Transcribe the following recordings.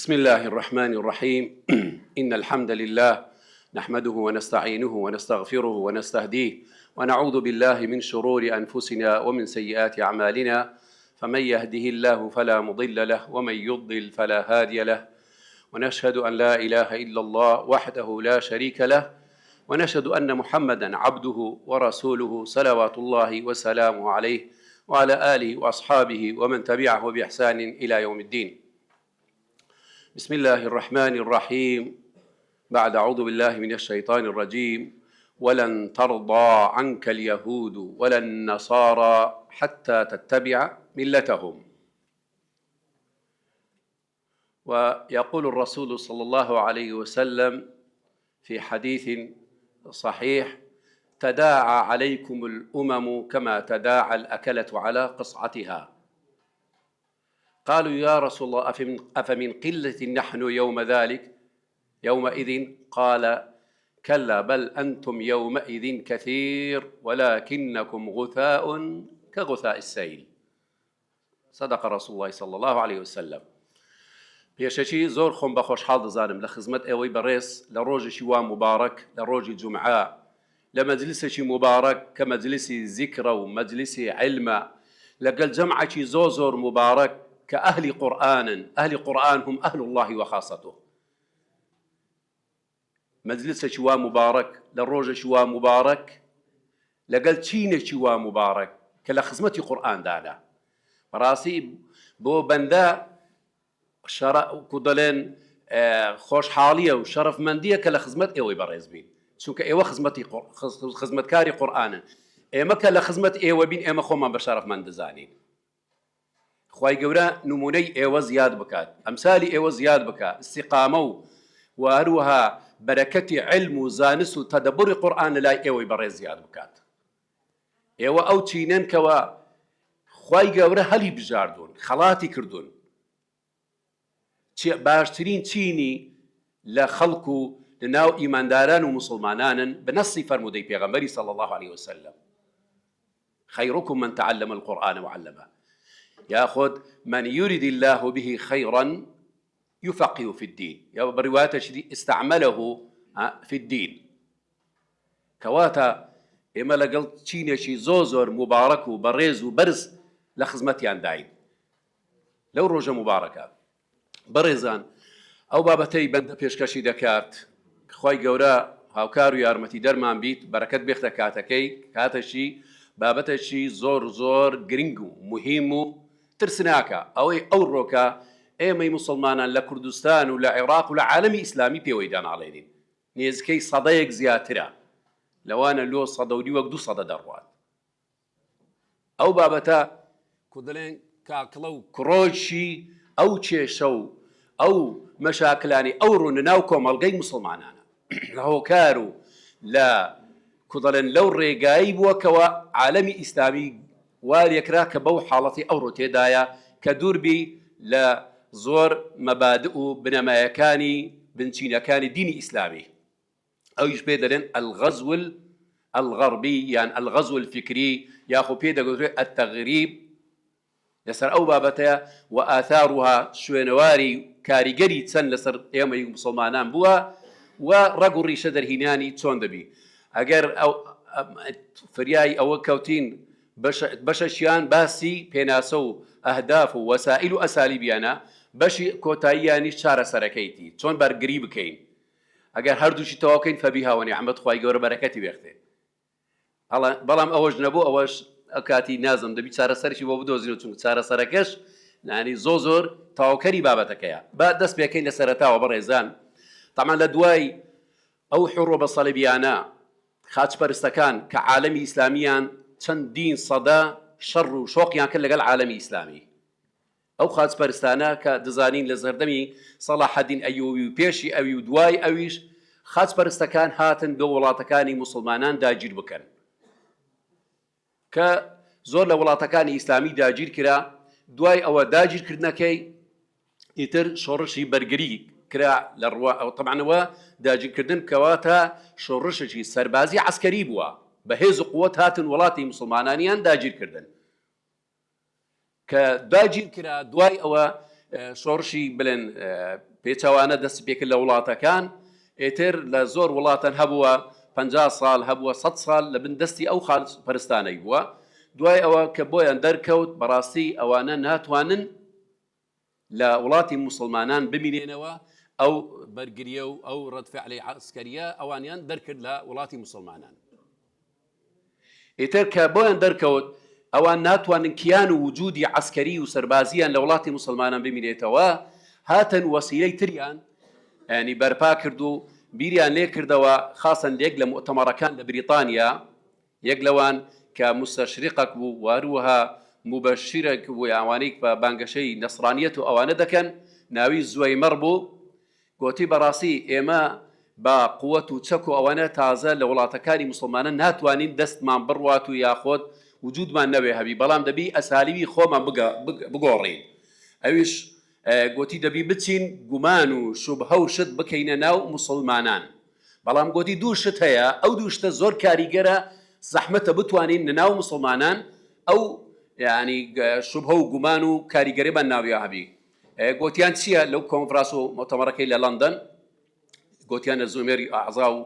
بسم الله الرحمن الرحيم إن الحمد لله نحمده ونستعينه ونستغفره ونستهديه ونعوذ بالله من شرور أنفسنا ومن سيئات أعمالنا فمن يهده الله فلا مضل له ومن يضلل فلا هادي له ونشهد أن لا إله إلا الله وحده لا شريك له ونشهد أن محمدا عبده ورسوله صلوات الله وسلامه عليه وعلى آله وأصحابه ومن تبعه بإحسان إلى يوم الدين. بسم الله الرحمن الرحيم. بعد أعوذ بالله من الشيطان الرجيم. ولن ترضى عنك اليهود ولا النصارى حتى تتبع ملتهم. ويقول الرسول صلى الله عليه وسلم في حديث صحيح: تداعى عليكم الأمم كما تداعى الأكلة على قصعتها. قالوا يا رسول الله أفمن قلة نحن يومئذ؟ قال: كلا بل أنتم يومئذ كثير ولكنكم غثاء كغثاء السيل. صدق رسول الله صلى الله عليه وسلم. پێشەکی زۆر خۆم بە خۆشحاڵ دەزانم لە خزمەت ئێوەی بەڕێز لە ڕۆژێکی وا مبارەک، لە ڕۆژی جومعە، لە مەجلیسێکی مبارەک کە مەجلیسی زیکرە و مەجلیسی عیلمە، لەگەڵ جەمعێکی زۆر مبارەک کە ئەهلی قورئانن. ئەهلی قورئان هم ئەهل الله وخاصته. مەجلیسێکی وا مبارەک، لە ڕۆژێکی وا مبارەک، لەگەڵ چینێکی وا مبارەک کە لە خزمەتی قورئاندانە. بەڕاستی بۆ بەندە کو دەڵێن خۆشحاڵیە و شەرەفمەندیە کە لە خزمەت ئێوەی بەڕێز بین، چونکە ئێوە خزمەتکاری قورئانن. ئێمە کە لە خزمەت ئێوە بین، ئێمە خۆمان بە شەرەفمەند دەزانین. خوای گەورە نمونەی ئێوە زیاد بکات، ئەمسالی ئێوە زیاد بکات، استیقامە و هەروەها بەرەکەتی علم و زانست و تەدەبوری قورئان لە لای ئێوەی بەڕێز زیاد بکات. ئێوە ئەو چینەن کەوە خوای گەورە هەلی بژاردوون، خەڵاتی کردوون، باشترین چینی لە خەڵک و لە ناو ئیمانداران و مسلمانانن بە نەسی فەرموودەی پێغەمبەری صلی الله عليه وسلم: خيركم من تعلم القرآن وعلمه ياخذ من يريد الله به خيرا يفقه في الدين. يا برواية شدي استعمله في الدين. كواتا إما لقلت شينشي زوزر مبارك وبريز وبرز لخزمتيان داين لو روجة مباركة بەڕێزان. ئەو بابەتەی بەندە پێشکەشی دەکات خوای گەورە هاوکار و یارمەتی دەرمان بیت، بەرەکەت بێختە کاتەکەی، کاتەشی بابەتێکی زۆر گرنگ و مهم و ترسناکە. ئەوەی ئەو ڕۆکە ئێمەی مسلمانان لە کوردستان و لە عێراق و لە عالەمی ئیسلامی پێوەی داناڵێنین. نێزکەی سەدەیەک زیاترە، لەوانە لۆ سەدەوری وەک 200 دەڕوات. ئەو بابەتە کو دەڵێن کاکڵە و کڕۆژی ئەو کێشە و ئەو مەشاکلانی ئەو ڕوونە ناو کۆمەڵگەی مسلمانانە لە هۆکار و لە کودەڵێن لەو ڕێگایی بووەکەوە عالەمی ئیسلامی وارێکرا کە بەو حاڵەتی ئەو ڕۆ تێدایە کە دووربی لە زۆر مەبادئ و بنەمایەکانی بنچینەکانی دینی ئیسلامی. ئەویش پێ دەڵێن الغەزو الغەربی یان الغەزو الفکری، یاخۆ پێ دەگوترێت التەغریب. لەسەر ئەو بابەتەیە و ئاثاروها شوێنەواری کاریگەری چەند لەسەر ئێمەی مسلمانان بووە و ڕەگ و ڕیشە دەرهینانی چۆن دەبی. ئەگەر ئەو فریای ئەوە کەوتین بەشەشیان باسی پێناسە و ئەهداف و وەسائل و ئەسالیبیانە، بەشی کۆتاییانی چارەسەرەکەیتی چۆن بەرگری بکەین. ئەگەر هەردووشی تەواوکەین فەبیها وەنیعمەت، خوای گەورە بەرەکەتی بێختێ. بەڵام ئەوەش نەبوو، ئەوەش ئەکاتی نازم دەبی چارەسەرشی بۆ بدۆزین، چونکە چارەسەرەکەش نانی زۆر تاواکەری بابەتەکەیە. با دەست پێکەین لە سەرەتاوە بەڕێزان. تەمان لە دوای ئەو حوڕۆ بە سەڵیبیانە خاچپەرستەکان کە عالەمی ئیسلامیان چەندین سەدە شەڕ و شۆقیان کرد لەگەڵ عالەمی ئیسلامی، ئەو خاچپەرستانە کە دەزانین لە زەردەمی سەلاحەدین ئەیوبی و پێشی ئەوی و دوای ئەویش خاچپەرستەکان هاتن بە وڵاتەکانی مسلمانان داگیر بکەن، کە زۆر لە وڵاتەکانی ئیسلامی داگیر کرا. دوای ئەوە داگیرکردنەکەی ئیتر شۆڕشی بەرگری کرا لە ڕوا ئەو تەمانەوە داگیرکردن کەواتە شۆڕشێکی سەربازی عەسکەری بووە، بە هێز و قووەت هاتن وڵاتی مسلمانانیان داگیرکردن. کە داگیر کرا دوای ئەوە شۆڕشی بڵێن پێچەوانە دەست پێکرد لە وڵاتەکان ئێتر لە زۆر وڵاتەن هەبووە 50 ساڵ هەبووە 100 ساڵ لە بن دەستی ئەو خاڵ پەرستانەی بووە. دوای ئەوە کە بۆیان دەرکەوت بەڕاستی ئەوانە ناتوانن لە وڵاتی مسلمانان ببینێنەوە ئەو بەرگریە و ئەو ڕەدفعلی عسکەریە ئەوانیان دەرکرد لە وڵاتی مسلمانان. ئێتر کە بۆیان دەرکەوت ئەوان ناتوانن کیان و وجودی عسکەری و سەربازیان لە وڵاتی مسلمانان ببینێتەوە، هاتن وەسیلەی تریان ینی بەرپا کرد و بیریان لێ کردەوە خاصن لێک لە مؤتەمەڕەکان لە بریتانیا، یەک لەوان کە مستەشریقەک بوو واروها مبەشیرێک بوو ئەوانەی بە بانگەشەی نەسرانیەت و ئەوانە دەکەن، ناوی زوەیمەڕ بوو، گوتی بەڕاستی ئێمە بە قووەت و چەک و ئەوانە تازە لە وڵاتەکانی مسلمانە ناتوانین دەستمان بڕوات و یاخۆت وجودمان نەوێ هەبی، بەڵام دەبی ئەسالیبی خۆمان بگۆڕین. ئەویش گوتی دەبی بچین گومان و شوبهە و شت بکەینە ناو مسلمانان، بەڵام گوتی دوو شت هەیە، ئەو دوو شتە زۆر کاریگەرە، زەحمەتە بتوانین لە ناو مسلمانان ئەو یعنی شوبهە و گومان و کاریگەریمان ناویە هەبی. گوتیان چییە لەو کۆنفراس و مؤتەمەڕەکەی لە لەندەن؟ گوتیانە زۆمێری ئەعزا و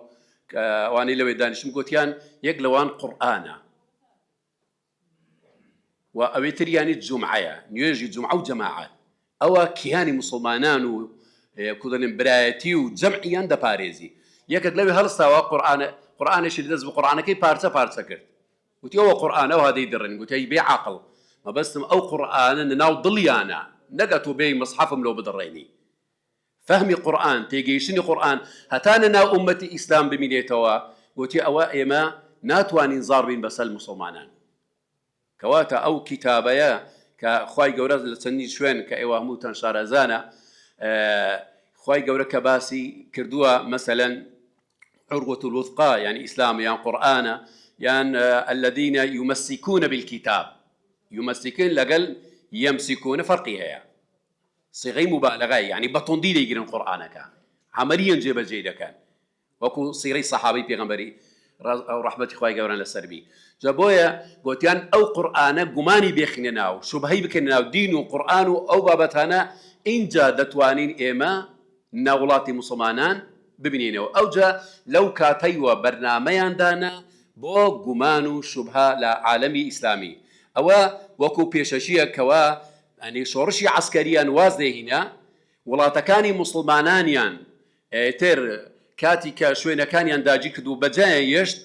ئەوانەی لەوێ دانیشتن، گوتیان یەک لەوان قورئانە و ئەوەی تریانی جومعەیە، نوێژی جومعە و جەماعەت، ئەوە کیانی مسلمانان و کودڵێن برایەتی و جەمعیان دەپارێزی. یەکێک لەوێ هەڵستاوە قورئانێکی دەست بە قورئانەکەی پارچە پارچە کرد، گوتی ئەوە قورئانە و هادەی دڕن، گوتی ئەی بێعەقڵ مەبەستم ئەو قورئانە لەناو دڵیانە، نەگە تۆ بێی مەسحەفم لەو بدڕێنی. فەهمی قورئان، تێگەیشتنی قورئان هەتا ناو ئومەتی ئیسلام ببینێتەوە، گوتی ئەوە ئێمە ناتوانین زار بین بەسەر مسلمانان. کەواتە ئەو کتابەیە کە خوای گەورە لە چەندین شوێن کە ئێوە هەمووتان شارەزانە، خوای گەورە کە باسی کردووە مەسەلەن عروة الوثقا، یعنی ئیسلام یان قورئانە یان الذين يمسكون بالكتاب، يمسكون لەگەڵ يمسكون فەرقی هەیە، صيغەی مبالغەیە، یعنی بەتوندی دەیگرن قورئانەکە، عەمەلیەن جێبەجێ دەکەن، وەکو سیرەی سەحابەی پێغەمبەری ڕەحمەتی خوای گەورە لەسەر بی. جا بۆیە گوتیان ئەو قورئانە گومانی بێخینە ناو، شوبهەی بکەنە ناو دین و قورئان و ئەو بابەتانە، اینجا دەتوانین ئێمە ناو وڵاتی مسلمانان ببینینەوە. ئەوجا لەو کاتەیوە بەرنامەیاندانە بۆ گومان و شوبهە لە عالەمی ئیسلامی. ئەوە وەکو پێشەشیە کەوە ئەنی شۆڕشی عەسکەریان واز دێهینە، وڵاتەکانی مسلمانانیان تر کاتی کە شوێنەکانیان داگیر کرد و بەجایەشت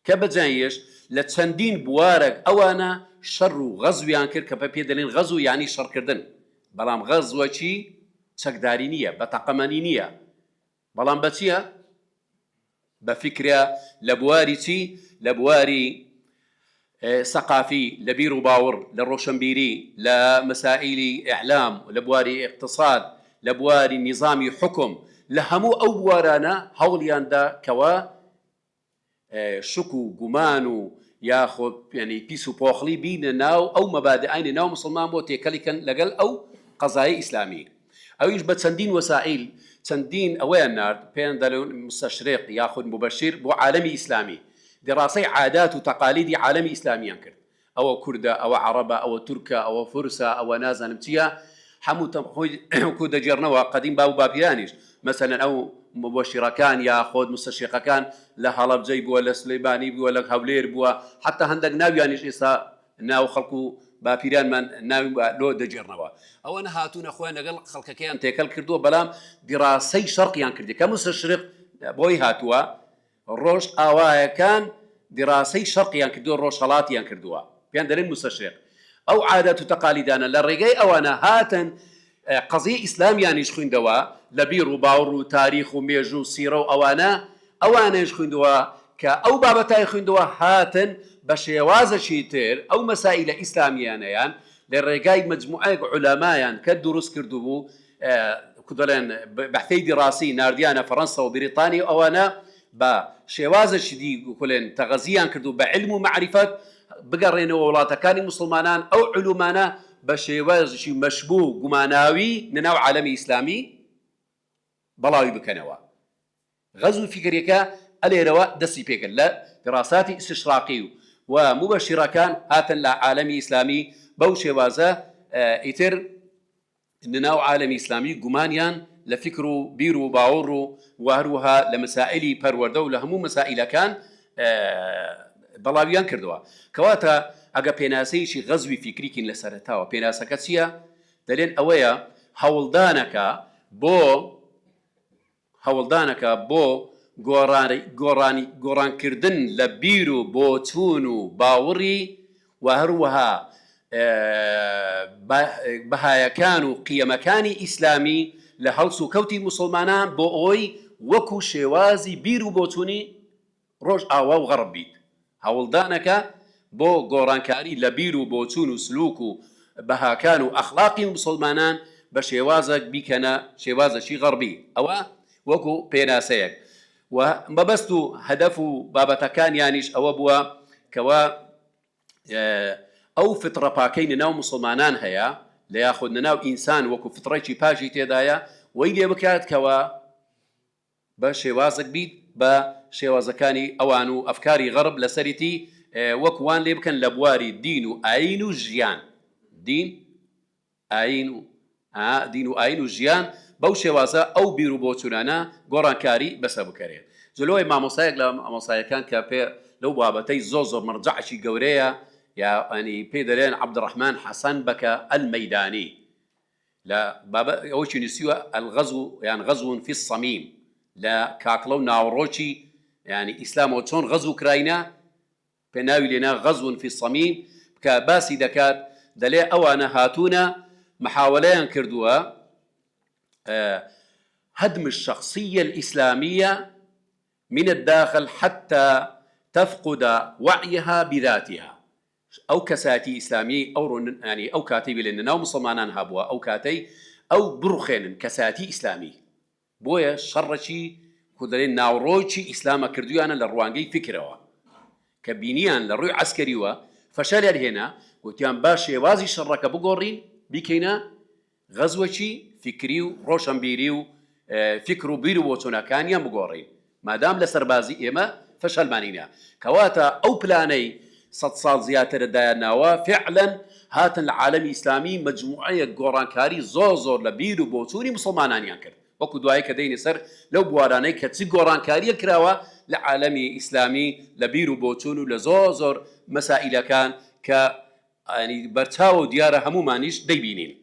کە بەجایەشت لە چەندین بوارێک ئەوانە شەڕ و غەزویان کرد کە پێ دەڵێن غەزو یعنی شەڕکردن، بەڵام غەزوە چی؟ چەکداری نییە، بەتەقەمەنی نییە، بەڵام بە چییە؟ بە فیکرە، لە بواری چی؟ لە بواری سەقافی، لە بیر و باوەڕ، لە ڕۆشنبیری، لە مەسائیلی ئیعلام، لە بواری اقتصاد، لە بواری نیزامی حکم، لە هەموو ئەو بوارانە هەوڵیاندا کەوە شک و گومان و یاخۆ ینی پیس و پۆخڵی بینە ناو ئەو مەبادئینە ناو مسلمان بۆ تێکەڵیکەن لەگەڵ ئەو قەزای ئیسلامی. ئەویش بە چەندین وەسائیل، چەندین ئەوەیان نارد، پێیان دەڵێن مستەشریق یاخود مبەشیر بۆ عالەمی ئیسلامی، دراسی عادات و تەقالیدی عالەمی ئیسلامیان کرد، ئەوە کوردە، ئەوە عەرەبە، ئەوە تورکە، ئەوە فورسە، ئەوە نازانم چییە، هەموو خۆی دەجێڕنەوە قەدیم با و باپیرانیش، مەسەلەن ئەو مبەشیرەکان یاخۆت مستەشریقەکان لە هەڵەبجەی بووە، لە سلەیمانی بووە، لە هەولێر بووە، حتا هەندێک ناویانیش ئێستا ناو خەڵکو و باپیرانمان ناوی لۆ دەجێڕنەوە. ئەوە نەهاتوونە خۆیان لەگەڵ خەڵکەکەیان تێکەڵ کردووە، بەڵام دیراسەی شەڕقیان کردی کە مستەشریق بۆی هاتووە، ڕۆژ ئاوایەکان دیراسەی شەڕقیان کردووە، ڕۆژهەڵاتیان کردووە، پێیان دەڵێن مستەشریق. ئەو عادەت و تەقالیدانە لە ڕێگەی ئەوانە هاتن قەزیە ئیسلامیانیش خوێندەوە، لە بیر و باوەڕ و تاریخ و مێژ و سیرە و ئەوانەش خوێندەوە کە ئەو بابەتای خوێندەوە هاتن بە شێوازەشی تر ئەو مەسائیلە ئیسلامیانەیان لە ڕێگای مجموعەیەک عولەمایان کە دروست کردوبوو، دەڵێن بەحثەی دیراسی ناردیانە فەڕەنسا و بریتانیا، ئەوانە بە شێوازەشی دیکولێن تەغەزیان کردو بە علم و معریفەت بگەڕێنەوە وڵاتەکانی مسلمانان ئەو علومانە بە شێوازشی مەشبوو گوماناوی نەناو عالەمی ئیسلامی بەڵاوی بکەنەوە. غەزو فیکرێکە ئەلێرەوە دەستی پێکرد لە دراساتی ئیستشراقی و مبەشیرەکان هاتن لە عالەمی ئیسلامی بەو شێوازە ئیتر ناو عالمی ئیسلامی گومانیان لە فکر و بیر و باوەڕ و هەروەها لە مەسائلی پەروەردە و لە هەموو مەسائلەکان بەڵاویان کردووە. کەواتە ئەگە پێناسەیەکی غەزوی فیکریکین لە سەرەتاوە، پێناسەکە چییە؟ دەڵێن ئەوەیە هەوڵدانەکە بۆ گۆڕانکردن لە بیر و بۆچوون و باوەڕی و هەروەها بەهایەکان و قیەمەکانی ئیسلامی لە هەڵس و کەوتی موسڵمانان بۆ ئەوەی وەکو شێوازی بیر و بۆچوونی ڕۆژ ئاوا و غەڕب بیت. هەوڵدانەکە بۆ گۆڕانکاری لە بیر و بۆچوون و سلوک و بەهاکان و ئەخلاقی موسڵمانان بە شێوازێک بیکەنە شێوازەکی غەڕبی. ئەوە وەکو پێناسەیەک و مەبەست و هەدەف و بابەتەکانیانیش ئەوە بووە کەوە ئەو فترە پاکەی نەناو موسڵمانان هەیە لە یاخود نەناو ئینسان وەکو فتڕێکی پاشی تێدایە وەی لێ بکات کەوە بە شێوازێک بیت بە شێوازەکانی ئەوان و ئەفکاری غەڕب لەسەریتی وەکوان لێ بکەن لە بواری دین و ئاین و ژیان، دین و ئاین و ژیان بەو شێوازە ئەو بیر و بۆچوونانە گۆڕانکاری بەسە بکەرێت. جلۆی مامۆسایەک لە مامۆسایەکان کە پێ لەو بابەتەی زۆر مەرجەعشی گەورەیە یعنی پێ دەڵێن عەبدوڕەحمان حەسەن بەکە ئەلمەیدانی لە ئەوەی نووسیوە الغەزو یان غەزون فی الصەمیم لە کاکڵە و ناوڕۆکی یعنی ئیسلامەوە چۆن غەزو کراینە پێناوی لێنا غەزون فی الصەمیم کە باسی دەکات دەڵێ ئەوانە هاتوونە محاولەیان کردووە هدم الشخصية الإسلامية من الداخل حتى تفقد وعيها بذاتها. أو كساتي إسلامي أو يعني أو كاتب لأننا مسلمانان هابوا أو كاتي أو برخين كساتي إسلامي بويا شرشي كدرين ناوروشي إسلام كردويانا للروانجي فكروا كبينيان للروي عسكريوا فشال هنا وتيان باشي وازي شرك بقورين بكينا غزوشي فكري و ڕۆشنبیری و فکر و بیر و بۆچوونەکانیان بگۆڕین مادام لە سەربازی ئێمە فەشەلمانینە. کەواتە ئەو پلانەی 100 ساڵ زیاتر دایاناوە فعلا هاتن لە عالەمی ئیسلامی مجموعەیە گۆڕانکاری زۆر لە بیر و بۆچوونی مسڵمانانیان کرد وەکو دوایی کە دەینە سەر لەو بوارانەی کە چی گۆڕانکاریە کراوە لە عالەمی ئیسلامی لە بیر و بۆچوون و لە زۆر مەسائلەکان کە بەرچاو و دیارە هەمومانیش دەیبینین.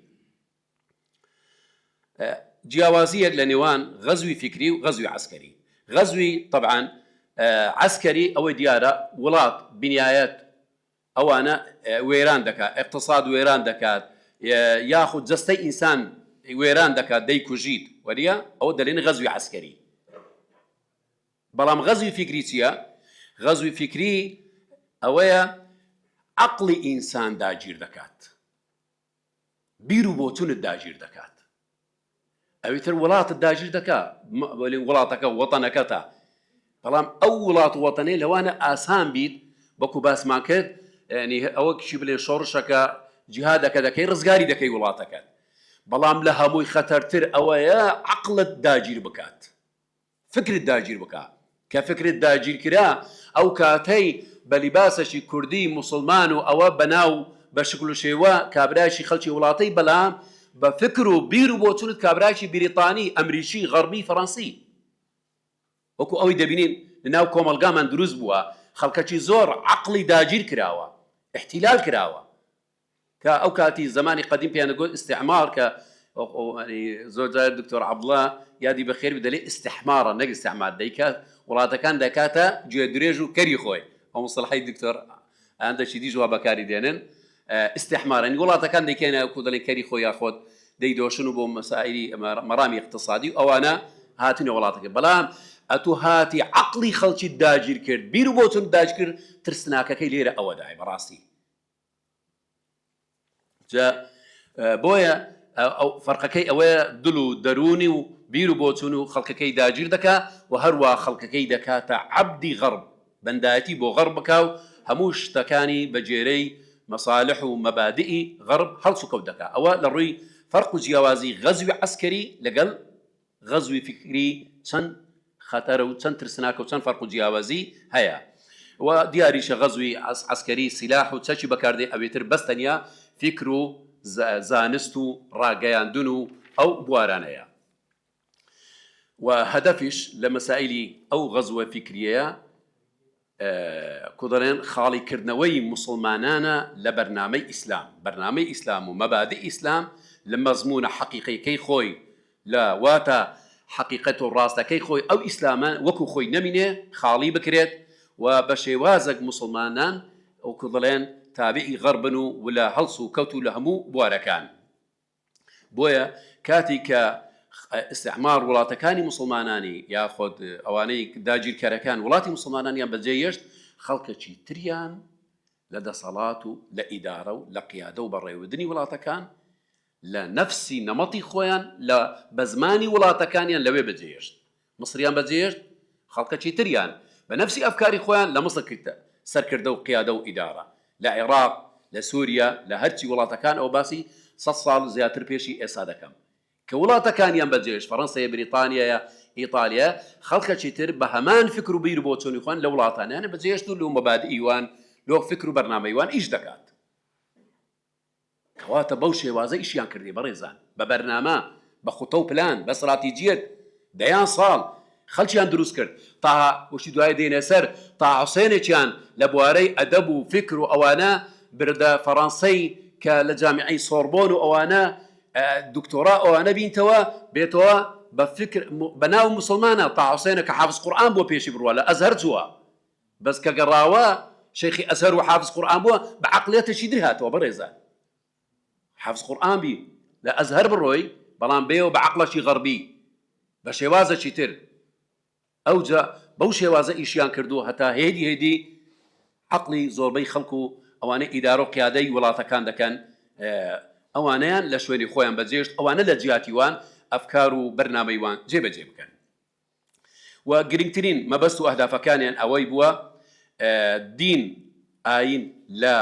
جیاوازیەک لە نێوان غەزوی فکری و غەزوی عسکەری. غەزوی طبعا عسکەری ئەوەی دیارە وڵات بنیایەت ئەوانە وێران دەکات، اقتصاد وێران دەکات، یاخود جەستەی ئینسان وێران دەکات، دەیکوژیت وەریە ئەوە دەڵێن غەزوی عسکەری. بەڵام غەزوی فکری چییە؟ غەزوی فکری ئەوەیە عەقڵی ئینسان داگیر دەکات، بیر و بۆچوونت داگیر دەکات، ئەویتر وڵاتت داگیر دەکات، وڵاتەکە وەتەنەکەتە. بەڵام ئەو وڵات و وەتەنەی لەوانە ئاسان بیت بەکو باسمان کرد ئەوە کشی بڵێ شۆڕشەکە جیهادەکە دەکەی ڕزگاری دەکەی وڵاتەکەت. بەڵام لە هەمووی خەتەرتر ئەوەیە عەقڵت داگیر بکات، فکرت داگیر بکات. کە فکرت داگیر کرا ئەو کاتەی بە لیباسەشی کوردی موسڵمان و ئەوە بەناو بە شکل و شێوە کابرایشی خەڵکی وڵاتەی بەڵام بە فکر و بیر و بۆچوونت کابرایشی بریتانی، ئەمریکی، غەربی، فەڕەنسی. وەکو ئەوەی دەبینین لەناو کۆمەلگامان دروست بووە خەڵکەکی زۆر عەقڵی داگیر کراوە، احتیلال کراوە کە ئەو کاتی زمانی قەدیم پێیان دەگوت ئیستیعمار کە زۆر جار دکتۆر عەبدوڵڵا یادی بەخێر بێ دەڵێ ئیستیحمارە نەک ئیستیعمار، دەیکات وڵاتەکان دەکاتە گوێ درێژ و کەری خۆی. ئەو مستەڵحەی دکتۆر ئەندەشی دیژ وا بەکاری دێنن استحمارا وڵاتەکان دەیکەنە وەکو دەڵێن کەری خۆی یاخۆت دەیدۆشن و بۆ مەسائلی مەرامی اقتصادی و ئەوانە هاتنە وڵاتەکە. بەڵام ئەتوو هاتی عەقڵی خەڵکی داگیر کرد، بیر و بۆچوون داگیر کرد، ترسناکەکەی لێرە ئەوەدای بەڕاستی. بۆیە ئەو فەرقەکەی ئەوەیە دڵ و دەرونی و بیر و بۆچوون و خەڵکەکەی داگیر دەکات و هەروە خەڵکەکەی دەکاتە عەبدی غەرب، بەندایەتی بۆ غەرب بکا و هەموو شتەکانی بە جێرەی مەصالح و مەبادئی غەرب هەڵس و کەوت دەکات. ئەوە لە ڕووی فەرق و جیاوازی غەزوی عەسکەری لەگەڵ غەزوی فکری چەند خەتەرە و چەند ترسناکە و چەند فەرق و جیاوازی هەیە. و دیاریشە غەزوی عەسکەری سیلاح و چەکی بەکاردێ ئەوێتر بەستەنیا فکر و زانست و ڕاگەیاندون و ئەو بوارانەیە. و هەدەفیش لە مەسائلی ئەو غەزوە فیکریەیە کۆدەڵێن خاڵیکردنەوەی مسلمانانە لە بەرنامەی ئیسلام، بەرنامەی ئیسلام و مەبادی ئیسلام لە مەزمونە حەقیقیەکەی خۆی لە واتە حەقیقەت و ڕاستەکەی خۆی ئەو ئیسلامە وەکو خۆی نەمینێ خاڵی بکرێت و بە شێوازێک مسلمانان ئەو کۆدەڵێن تابعی غەربن و لە هەڵس و کەوت و لە هەموو بوارەکان. بۆیە کاتی کە ئیستعمار وڵاتەکانی مسلمانانی یاخۆت ئەوانەی داگیرکەرەکان وڵاتی مسلمانانیان بەجێهێشت خەڵکێکی تریان لە دەسەڵات و لە ئیدارە و لە قیادە و بەڕێوەدنی وڵاتەکان لە نەفسی نەمەتی خۆیان لە بە زمانی وڵاتەکانیان لەوێ بەجێهێشت. مەسریان بەجێهێشت خەڵکەکی تریان بە نەفسی ئەفکاری خۆیان لە مەسر سەرکردە و قیادە و ئیدارە لە عێراق لە سووریا لە هەرچی وڵاتەکان ئەو باسی 100 ساڵ زیاتر پێشی ئێستا دەکەم کە وڵاتەکانیان بەجێش فەڕەنسایە بریتانیایە ئیتالیا خەڵکەکی تر بە هەمان فکر و بیر بۆ چۆنی خوان لە وڵاتانیانە بەجێشت و لە مەبادئیوان لۆ فکر و بەرنامەیوان ئیش دەکات کەواتە بەو شێوازە ئیشیان کردی بەڕێزان بە بەرنامە بە خوتە و پلان بە استراتیجیەت دەیان ساڵ خەڵکیان دروست کرد تا وشی دوای دێنە سەر تا حوسێنێکیان لە بوارەی ئەدەب و فکر و ئەوانە بردە فەڕەنسەی کە لە جامیعەی سۆربۆن و ئەوانە دکتۆرا ئەوانە بینتەوە بێتەوە بە فکر بەناو مسلمانە تا حوسێنە کە حافظ قورئان بۆ پێشی بڕوە لە ئەزهەر جووە بەس کە گەڕاوە شەیخی ئەزهەر و حافظ قورئان بووە بە عەقڵیەتێکی در هاتەوە بەڕێزان حافظ قورئان بی لە ئەزهەر بڕۆی بەڵام بێەوە بە عەقڵەکی غەربی بە شێوازێکی تر ئەوجا بەو شێوازە ئیشیان کردووە هەتا هێدی عەقڵی زۆربەی خەڵک و ئەوانەی ئیدارە و قیادەی وڵاتەکان دەکەن ئەوانەیان لە شوێنی خۆیان بەجێشت ئەوانە لە جیاتیوان ئەفکار و بەرنامەیوان جێبەجێ بکەن و گرنگترین مەبەست و ئەهدافەکانیان ئەوەی بووە دین ئاین لە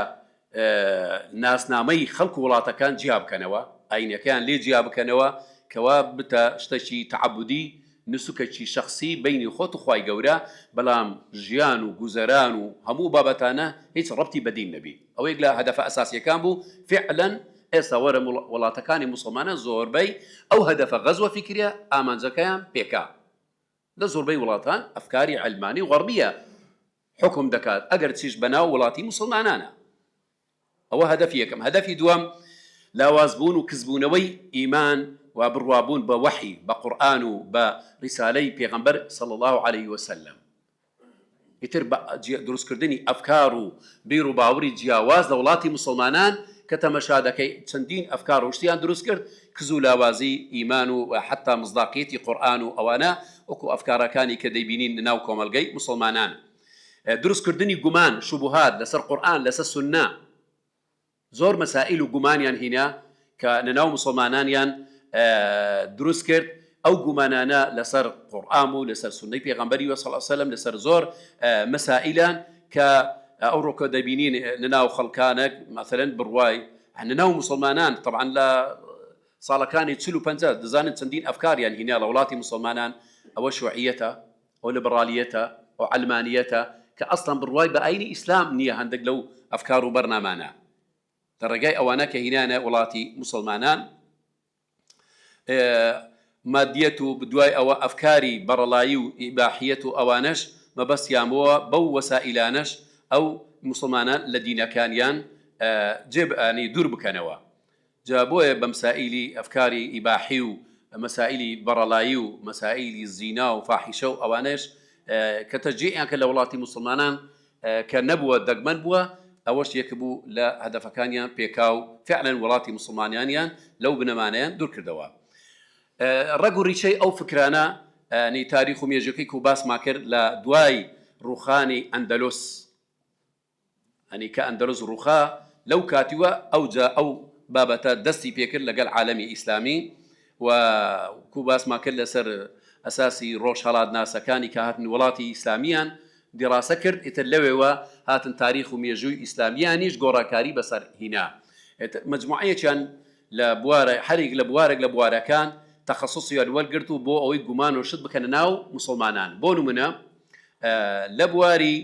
ناسنامەی خەڵک و وڵاتەکان جیا بکەنەوە ئاینەکەیان لێ جیا بکەنەوە کەوا بتە شتێکی تەعەبودی نسوکێکی شخصی بینی خۆت و خوای گەورە بەڵام ژیان و گوزەران و هەموو بابەتانە هیچ ڕەبتی بەدین نەبی ئەوەیەک لە هەدەفە ئەساسیەکان بوو فعلا ئێستا وەرە وڵاتەکانی مسلمانە زۆربەی ئەو هەدەفە غەزوە فیکریە ئامانجەکەیان پێکا لە زۆربەی وڵاتان ئەفکاری عەلمانی غەربیە حکم دەکات ئەگەر چیش بەناو وڵاتی مسلمانانە ئەوە هەدەفی یەکەم هەدەفی دووەم لاوازبوون و کزبوونەوەی ئیمان و بڕوابوون بە وحی بە قورئان و بە ریسالەی پێغەمبەر صلی الله عليه وسلم ئیتر بە دروستکردنی ئەفکار و بیر و باوەڕی جیاواز لە وڵاتی مسلمانان کە تەمەشا دەکەی چەندین ئەفکار و شتیان دروست کرد کز و لاوازی ئیمان و حتا مزداقیەتی قورئان و ئەوانە وەکو ئەفکارەکانی کە دەیبینین لەناو کۆمەلگەی مسلمانان دروستکردنی گومان شوبهات لەسەر قورئان لەسەر سونە زۆر مەسائل و گومانیان هینا کە لەناو مسلمانانیان دروست کرد ئەو گومانانە لەسەر قورئان و لەسەر سونەی پێغەمبەری صلی الله علیه وسلم لەسەر زۆر مەسائلان کە ئەو ڕۆکە دەبینین لەناو خەڵکانێک مثلەن بڕوای لەناو مسلمانان طبعا لە ساڵەکانی 40 و 50 دەزانن چەندین ئەفکاریان هینا لە وڵاتی مسلمانان ئەوە شوعیەتە ئەو لیبرالیەتە ئەو عەلمانیەتە کە ئەسڵەن بڕوای بە ئاینی ئیسلام نییە هەندێک لەو ئەفکار و بەرنامانە دەڕێگای ئەوانە کە هینانە وڵاتی مسلمانان مادیەت و بدوای ئەوە ئەفکاری بەڕەڵایی و ئیباحیەت و ئەوانەش مەبەستیان بووە بەو وەسائلانەش ئەو مسلمانان لە دینەکانیان جێبئانی دوور بکەنەوە جا بۆیە بە مەسائلی ئەفکاری ئیباحی و مەسائلی بەڕەڵایی و مەسائلی زینا و فاحیشە و ئەوانەش کە تەشجیعیان کە لە وڵاتی مسلمانان کە نەبووە دەگمەن بووە ئەوەش یەک بوو لە هەدەفەکانیان پێکاو فعلا وڵاتی مسلمانیانیان لەو بنەمانەیان دوور کردەوە ڕەگ و ڕیچەی ئەو فکرانە نی تاریخ و مێژووەکەی و باسما کرد لە دوای ڕووخانی ئەندەلۆس ئەنی کە ئەندەلۆس ڕووخا لەو کاتیوە ئەوجا ئەو بابەتە دەستی پێکرد لەگەڵ عالەمی ئیسلامی و کو باسما کرد لەسەر ئەساسی ڕۆژهەڵات ناسەکانی کە هاتن وڵاتی ئیسلامیان دیڕاسە کرد ئیتر لەوێوە هاتن تاریخ و مێژووی ئیسلامیانیش گۆڕاکاری بەسەر هینا مجموعەیەکیان لە بوارە هەرێک لە بوارێک لە بوارەکان تەخەسوسیان وەرگرت و بۆ ئەوەی گومان و شت بکەنە ناو مسلمانان بۆ نمونە لە بواری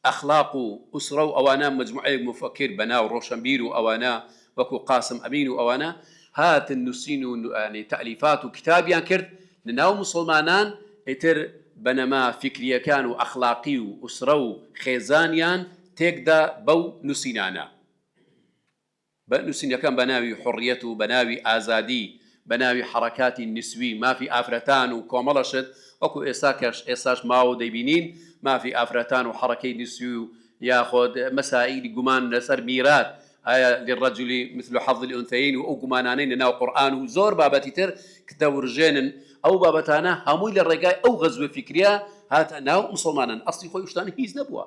ئەخلاق و ئوسرە و ئەوانە مجموعەیەک مفەکر بەناو ڕۆشنبیر و ئەوانە وەکو قاسم ئەمین و ئەوانە هاتن نووسین و ینی تەلیفات و کتابیان کرد لەناو مسلمانان ئیتر بەنەما فکریەکان و ئەخلاقی و ئوسرە و خێزانیان تێکدا بەو نووسینانە بە نووسینەکان بە ناوی حڕیەت و بە ناوی ئازادی بە ناوی حرەکاتی نسوی مافی ئافرەتان و کۆمەڵەشت وەکو ئێستاش ماوە دەیبینین مافی ئافرەتان و حرەکەی نسوی و یاخۆد مەسائیلی گومان لەسەر میرات ئایا للرجل مثل حظ الأنثيين و ئەو گومانانەی لەناو قورئان و زۆر بابەتی تر کە دەورژێنن ئەو بابەتانە هەمووی لە ڕێگای ئەو غەزوە فکریە هاتە ناو مسلمانان ئەسڵی خۆی شتانە هیچ نەبووە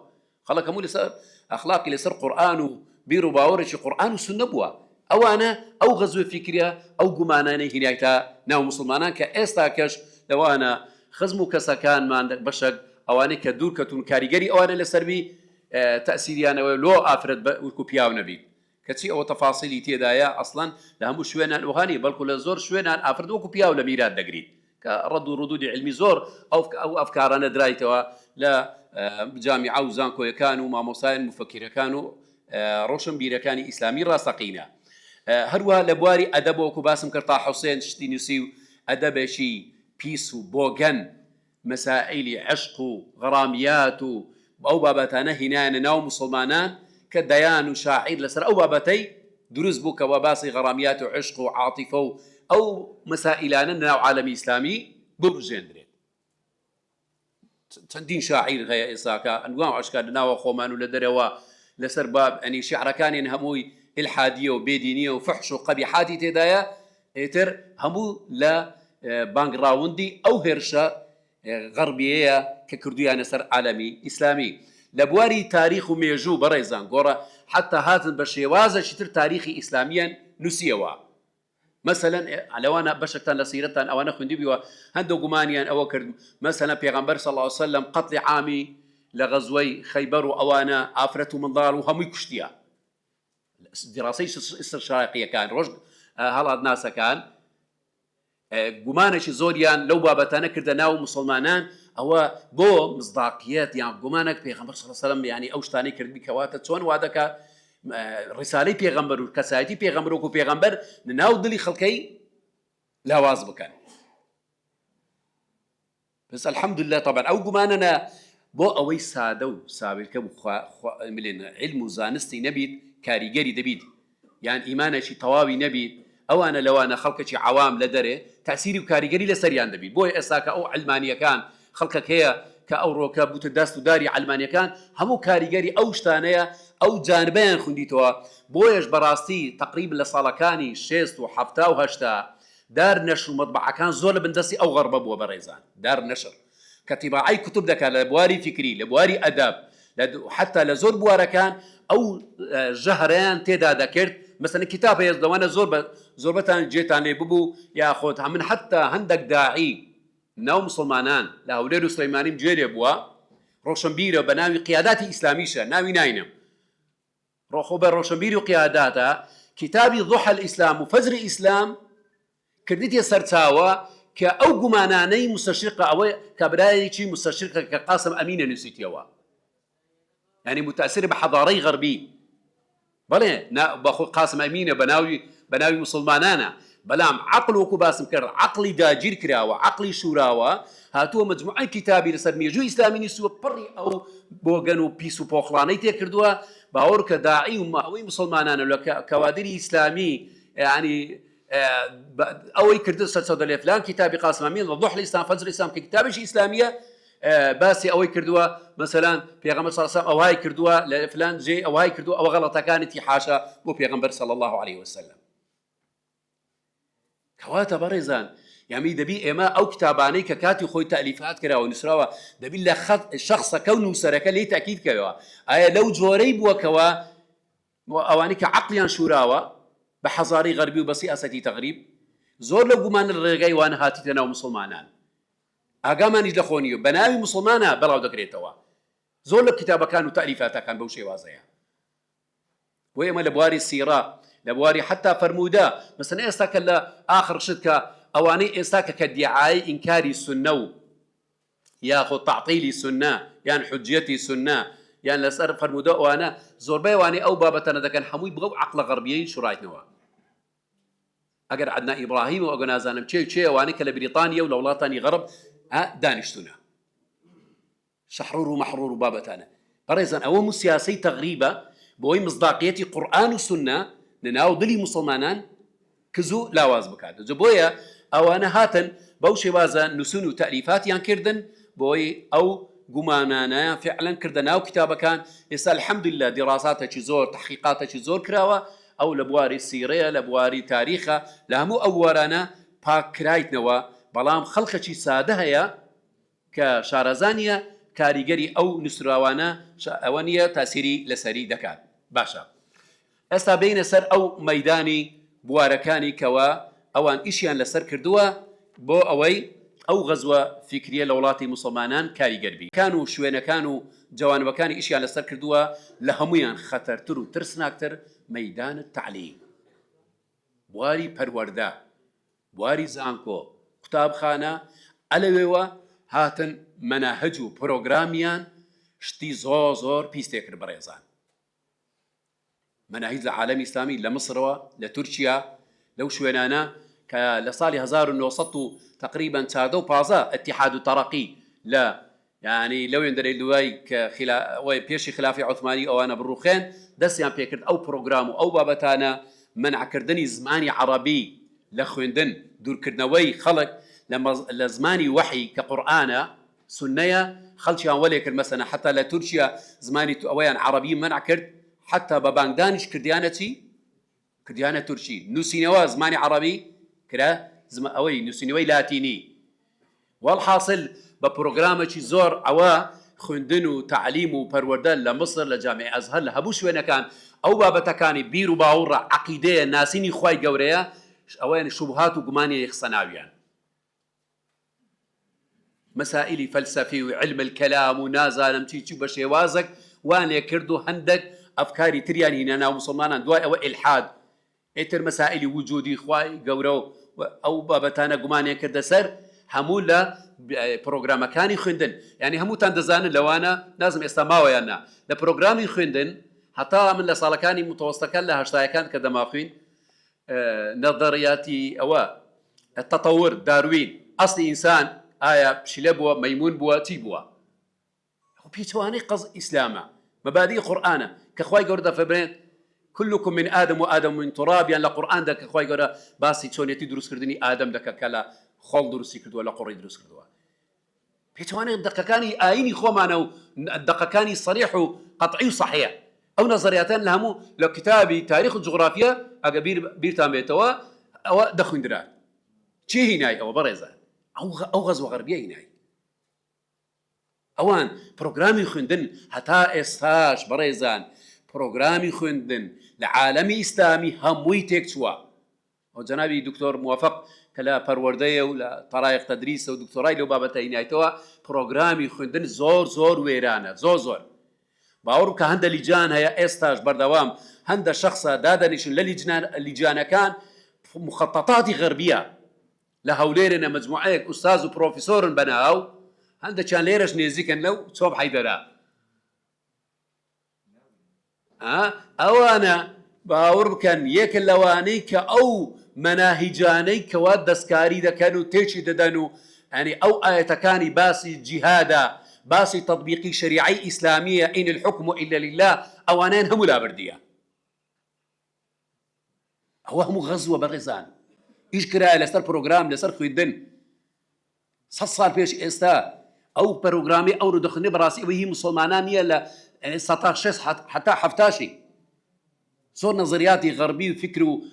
خەڵک هەموو لەسەر ئەخلاقی لەسەر قورئان و بیر و باوەڕێکی قورئان و سونە بووە ئەوانە ئەو غەزوە فکریە ئەو گومانانەی هینایتە ناو مسلمانان کە ئێستا کەش لەوانە خزم و کەسەکانمان بەشێک ئەوانەی کە دوور کەتون کاریگەری ئەوانە لەسەروی تەسیریانەوە لۆ ئافرەت وەکو پیاو نەبیت کەچی ئەوە تەفاسیلی تێدایە ئەسڵەن لە هەموو شوێنان ئەوهانی بەڵکو لە زۆر شوێنان ئافرەت وەکو پیاو لە میرات دەگریت کە ڕەد و ڕدودی علمی زۆر ئەو ئەفکارانە درایتەوە لە جامیعە و زانکۆیەکان و مامۆسایان مفەکیرەکان و ڕۆشنبیرەکانی ئیسلامی ڕاستەقینە هەروە لە بواری ئەدەب وەکو باسم کرد تا حوسێن شتی نووسی و ئەدەبێکی پیس و بۆگەن مەسائیلی عشق و غەڕامیات و ئەو بابەتانە هینایانە ناو مسلمانان کە دەیان و شاعیر لەسەر ئەو بابەتەی دروست بوو کەەوە باسی غەڕامیات و عشق و عاتیفە و ئەو مەسائیلانە ناو عالەمی ئیسلامی ببژێندرێت چەندین شاعیر هەیە ئێساکە ئەنواع عشقان لەناوە خۆمان و لە دەرەوە لەسەر باب ئەنی شیعرەکانیان هەمووی ئیلحادیە و بێدینیە و فەحش و قەبیحاتی تێدایە ئێتر هەموو لە بانگڕاوندی ئەو هێرشە غەربیەیە کە کردویانە سەر عالەمی ئیسلامی لە بواری تاریخ و مێژوو بەڕێزان گۆڕە حتا هاتن بە شێوازەکی تر تاریخی ئیسلامیان نووسیەوە مثلا لەوانە بەشێکتان لە سیرەتان ئەوانە خوێندی بیوە هەندێک گومانیان ئەوە کرد مثلا پێغەمبەر صلی الله علیه وسلم قەتڵی عامی لە غەزوەی خەیبەر و ئەوانە ئافرەت و منداڵ و هەمووی کوشتیە دیڕاسەی استشراقیەکان ڕۆژ هەڵات ناسەکان گومانێکی زۆریان لەو بابەتانە کردە ناو مسلمانان ئەوە بۆ مصداقیەت یان گومانێک پێغەمبەر صلی الله علیه وسلم یعنی ئەو شتانەی کردبی کەواتە چۆن وا دەکا ڕسالەی پێغەمبەر و کەسایەتی پێغەمبەر وەکو پێغەمبەر ناو دڵی خەڵکەی لاواز بکەن بس الحەمدولله طبعا ئەو گومانەنە بۆ ئەوەی سادە و ساویلکە بڵێن علم و زانستی نەبیت کاریگەری دەبیت یان ئیمانێکی تەواوی نەبیت ئەوانە لەوانە خەڵکێکی عوام لە دەرێ تاسیری و کاریگەری لەسەریان دەبیت بۆی ئێستاکە ئەو علمانیەکان خەڵکەک هەیە کە ئەو ڕۆکە بوتە دەست و داری علمانیەکان هەموو کاریگەری ئەو شتانەیە ئەو جانبیان خوندیتەوە بۆیش بەڕاستی تقریبا لە ساڵەکانی 60 و 70 و 80 دار نەشر و مەطبعەکان زۆر لە بندەستی ئەو غەربە بووە بەڕێزان دار نەشر کە تیباعی کتب دەکات لە بواری فکری لە بواری ئەدەب حتا لە زۆر بوارەکان ئەو ژەهرەیان تێدا دەکرد مثلا کتاب هەیە لەوانە زۆربەتان جێتان لێ ببوو یاخۆت من حتا هەندێک داعی ناو مسلمانان لە هەولێر و سلەیمانیم گوێرێ بووە ڕۆشنبیرە بە ناوی قیاداتی ئیسلامیشە ناوی ناینم ڕۆخۆ بە ڕۆشنبیری و قیاداتە کتابی ضحى الإسلام و فەجر ئیسلام کردیتە سەرچاوە کە ئەو گومانانەی مستەشرقە ئەوەی کابرایەکی مستەشرقە کە قاسم ئەمینە نووسیتەوە يعني متأثر بحضاري غربي بەڵێ بەخۆ قاسم ئەمینە بەناوی مسلمانانە بەڵام عقل وەکو باسم کرد عقلی داگیر کراوە عقلی شوراوە هاتووە مجموعەی کتابی لەسەر مێژووی ئیسلامی نووسووە پڕی ئەو بۆگەن و پیس و پۆخڵانەی تێ کردووە باوەڕ کە داعی و ماوەی مسلمانانە لە کەوادری ئیسلامی يعني ئەوەی کردن سەرچەوتە لێ فلان کتابی قاسم ئەمین ضحى الإسلام فەجر الإسلام کە کتابێکی ئیسلامیە باسی ئەوەی کردووە مثلا پێغەمبەر صلی الله علیه و ئەوهای کردووە لە فلان جێ ئەوهای کردووە ئەوە غەڵەتەکانێتی حاشا بۆ پێغەمبەر صلی الله عليه وسلم کەواتە بەڕێزان یامی دەبی ئێمە ئەو کتابانەی کە کاتی خۆی تەلیفات کراوە نووسراوە دەبی لە شەخسەکە و نووسەرەکە لێی تاکید کەوە ئایا لەو جۆرەی بووەکەوە ئەوانەی کە عەقلیان شوراوە بە حەزاری غەربی و بە سیاسەتی تەغریب زۆر لە گومانە ڕێگای وانە هاتیتە ناو مسلمانان ئاگامانیش لە خۆنیە بە ناوی مسلمانە بەڵاو دەکرێتەوە زۆر لە کتابەکان و تەلیفاتەکان بەو شێوازەیە بۆ ئێمە لە بواری سیرە لە بواری حتا فەرموودە مەسەلەن ئێستا کە لە ئاخر شت کە ئەوانەی ئێستا کە دیعای ئینکاری سونە و یاخۆ تەعتیلی سونە یان حجەتی سونە یان لەسەر فەرموودە ئەوانە زۆربەی ئەوانەی ئەو بابەتەنە دەکەن هەمووی بڵەو عەقڵە غەربیەی شوڕایتنەوە. ئەگەر عەدنان ئیبراهیم و ئەگە نازانم چێ ئەوانەی کە لە بریتانیا و لە وڵاتانی غەرب دانیشتونە شەحرور و مەحرور و بابەتانە. بەڕێزان ئەوە مو سیاسەی تەغریبە بۆی مصداقیەتی قورئان و سونە لەناو دڵی موسڵمانان کز و لاواز بکات. بۆیە ئەوانە هاتن بەو شێوازە نووسون و تەلیفاتیان کردن بۆی ئەو گومانانە فعلا کردە ناو کتابەکان. ئێستا الحەمدولله دیڕاساتێکی زۆر تەحقیقاتێکی زۆر کراوە ئەو لە بواری سیرەیە لە بواری تاریخە لە هەموو ئەو وارانە پاکرایتنەوە. بەڵام خەڵکەکی سادە هەیە کە شارەزانیە کاریگەری ئەو نووسراوانە ئەوە نییە تاسیری لەسەری دەکات. باشە ئێستا بینە سەر ئەو مەیدانی بوارەکانی کەوە ئەوان ئیشیان لەسەر کردووە بۆ ئەوەی ئەو غەزوە فیکریە لە وڵاتی موسڵمانان کاریگەربی کان و شوێنەکان و جوانبەکانی ئیشیان لەسەر کردووە لە هەمویان خەتەرتر و ترسناکتر مەیدان تعلیم، بواری پەروەردە، بواری زانکۆ، قوتابخانە ئەلەوێوە هاتن مەناهەج و پرۆگرامیان شتی زۆر پیس تێکرد. بەڕێزان مەناهیج لە عالەمی ئیسلامی لە مسرەوە لە تورکیا لەو شوێنانە کە لە ساڵی 1900 و تقریبا 15 ئەتیحاد و تەرەقی لە یعنی لەوێن دەرەی دوای کە پێشی خلافی عوتمانی ئەوانە بڕوخێن دەستیان پێکرد ئەو پرۆگرام و ئەو بابەتانە منعکردنی زمانی عەرەبی لە خوێندن، دوورکردنەوەی خەڵک لە زمانی وحی کە قورئانە سونەیە خەڵکیان وەلێ کرد. مەسەلەن حتا لە تورکیا زمانی ئەوەیان عەرەبی منع کرد، حتا بە بانگدانیش کردیانە چی؟ کردیانە تورکی. نووسینەوە زمانی عەرەبی کرا ئەوەی نووسینەوەی لاتینی. وەڵحاصل بە پرۆگرامێکی زۆر ئەوە خوێندن و تعلیم و پەروەردە لە مصر لە جامعەی ئەزهەر لە هەموو شوێنەکان ئەو بابەتەکانی بیر و باوەڕە عەقیدەیە ناسینی خوای گەورەیە ئەوەیان شوبهات و گومانی یەخسە ناویان. مەسائلی فەلسەفی و علم الکەلام و نازانم چی بە شێوازێک وان لێ کرد و هەندێک ئەفکاری تریان هینە ناو موسڵمانان. دوای ئەوە ئیلحاد ئیتر مەسائلی وجودی خوای گەورە و ئەو بابەتانە گومانیان کردە سەر هەموو لە پرۆگرامەکانی خوێندن. یعنی هەمووتان دەزانن لەوانە نازم ئێستا ماوەیان نا لە پرۆگرامی خوێندن هەتا من لە ساڵەکانی متوەستەکان لە هەشتایەکان کە دەماخوین نەظەریاتی ئەوە تەتەور داروین ئەسڵی ئینسان ئایا پشیلە بووە مەیمون بووە چی بووە؟ پێچوانەی قەز ئیسلامە مەبادی قورئانە کە خوای گەورە دەفەرمێت كلكم من آدم وآدم من تراب. يعني لقرآن دك خوای گەورە باسی چۆنیەتی دروستکردنی ئادەم دەکە کە لە خۆڵ دروستی کردووە لە قوڕی دروست کردووە. پێچوانەی دقەکانی ئاینی خۆمانە و دقەکانی صریح و قەطعی و صحیح ئەو نەزەریاتان لە هەموو لە کتابی تاریخ و جغرافیا ئەگە بیرتان بێتەوە ئەوە دەخوێندرا. چی هینای ئەوە بەڕێزان؟ ئەو غەزوە غەربیە هینای. ئەوان پرۆگرامی خوێندن هەتا ئێستاش بەڕێزان پرۆگرامی خوێندن لە عالەمی ئیسلامی هەمووی تێک چووە. ئەو جەنابی دکتۆر موافق کە لە پەروەردەیە و لە تەڕایق تەدریسە و دکتۆرای لەو بابەتە هینایەتەوە پرۆگرامی خوێندن زۆر وێرانە زۆر. باوەڕ کە هەندە لیجان هەیە ئێستاش بەردەوام هەندە شەخصە دادەنیشن لە لیجانەکان مخەتەتاتی غەربیە لە هەولێرێنە مەجموعەیەک ئوستاز و پرۆفیسۆرن بەناو هەندێکیان لێرەش نێزیکن لەو چۆب حەیدەرا. ئەوانە باوەڕ بکەن یەکن لەوانەی کە ئەو مەناهیجانەی کەوا دەستکاری دەکەن و تێکی دەدەن و ینی ئەو ئاەتەکانی باسی جیهادە باسی تەطبیقی شەریعەی ئیسلامیە ئین الحکم إلا لله ئەوانیان هەموو لابردیە. ئەوە هەموو غەزوە بەڕێزان ئیش کرایە لەسەر پرۆگرام لەسەر خوێندن. 100 ساڵ پێش ئێستا ئەو پەرۆگرامی ئەو ڕوودەخنێ بەڕاستی ئەوەی هی موسڵمانان نییە لە 16 حتا هەفتاشی زۆر نەزەریاتی غەربی و فکر و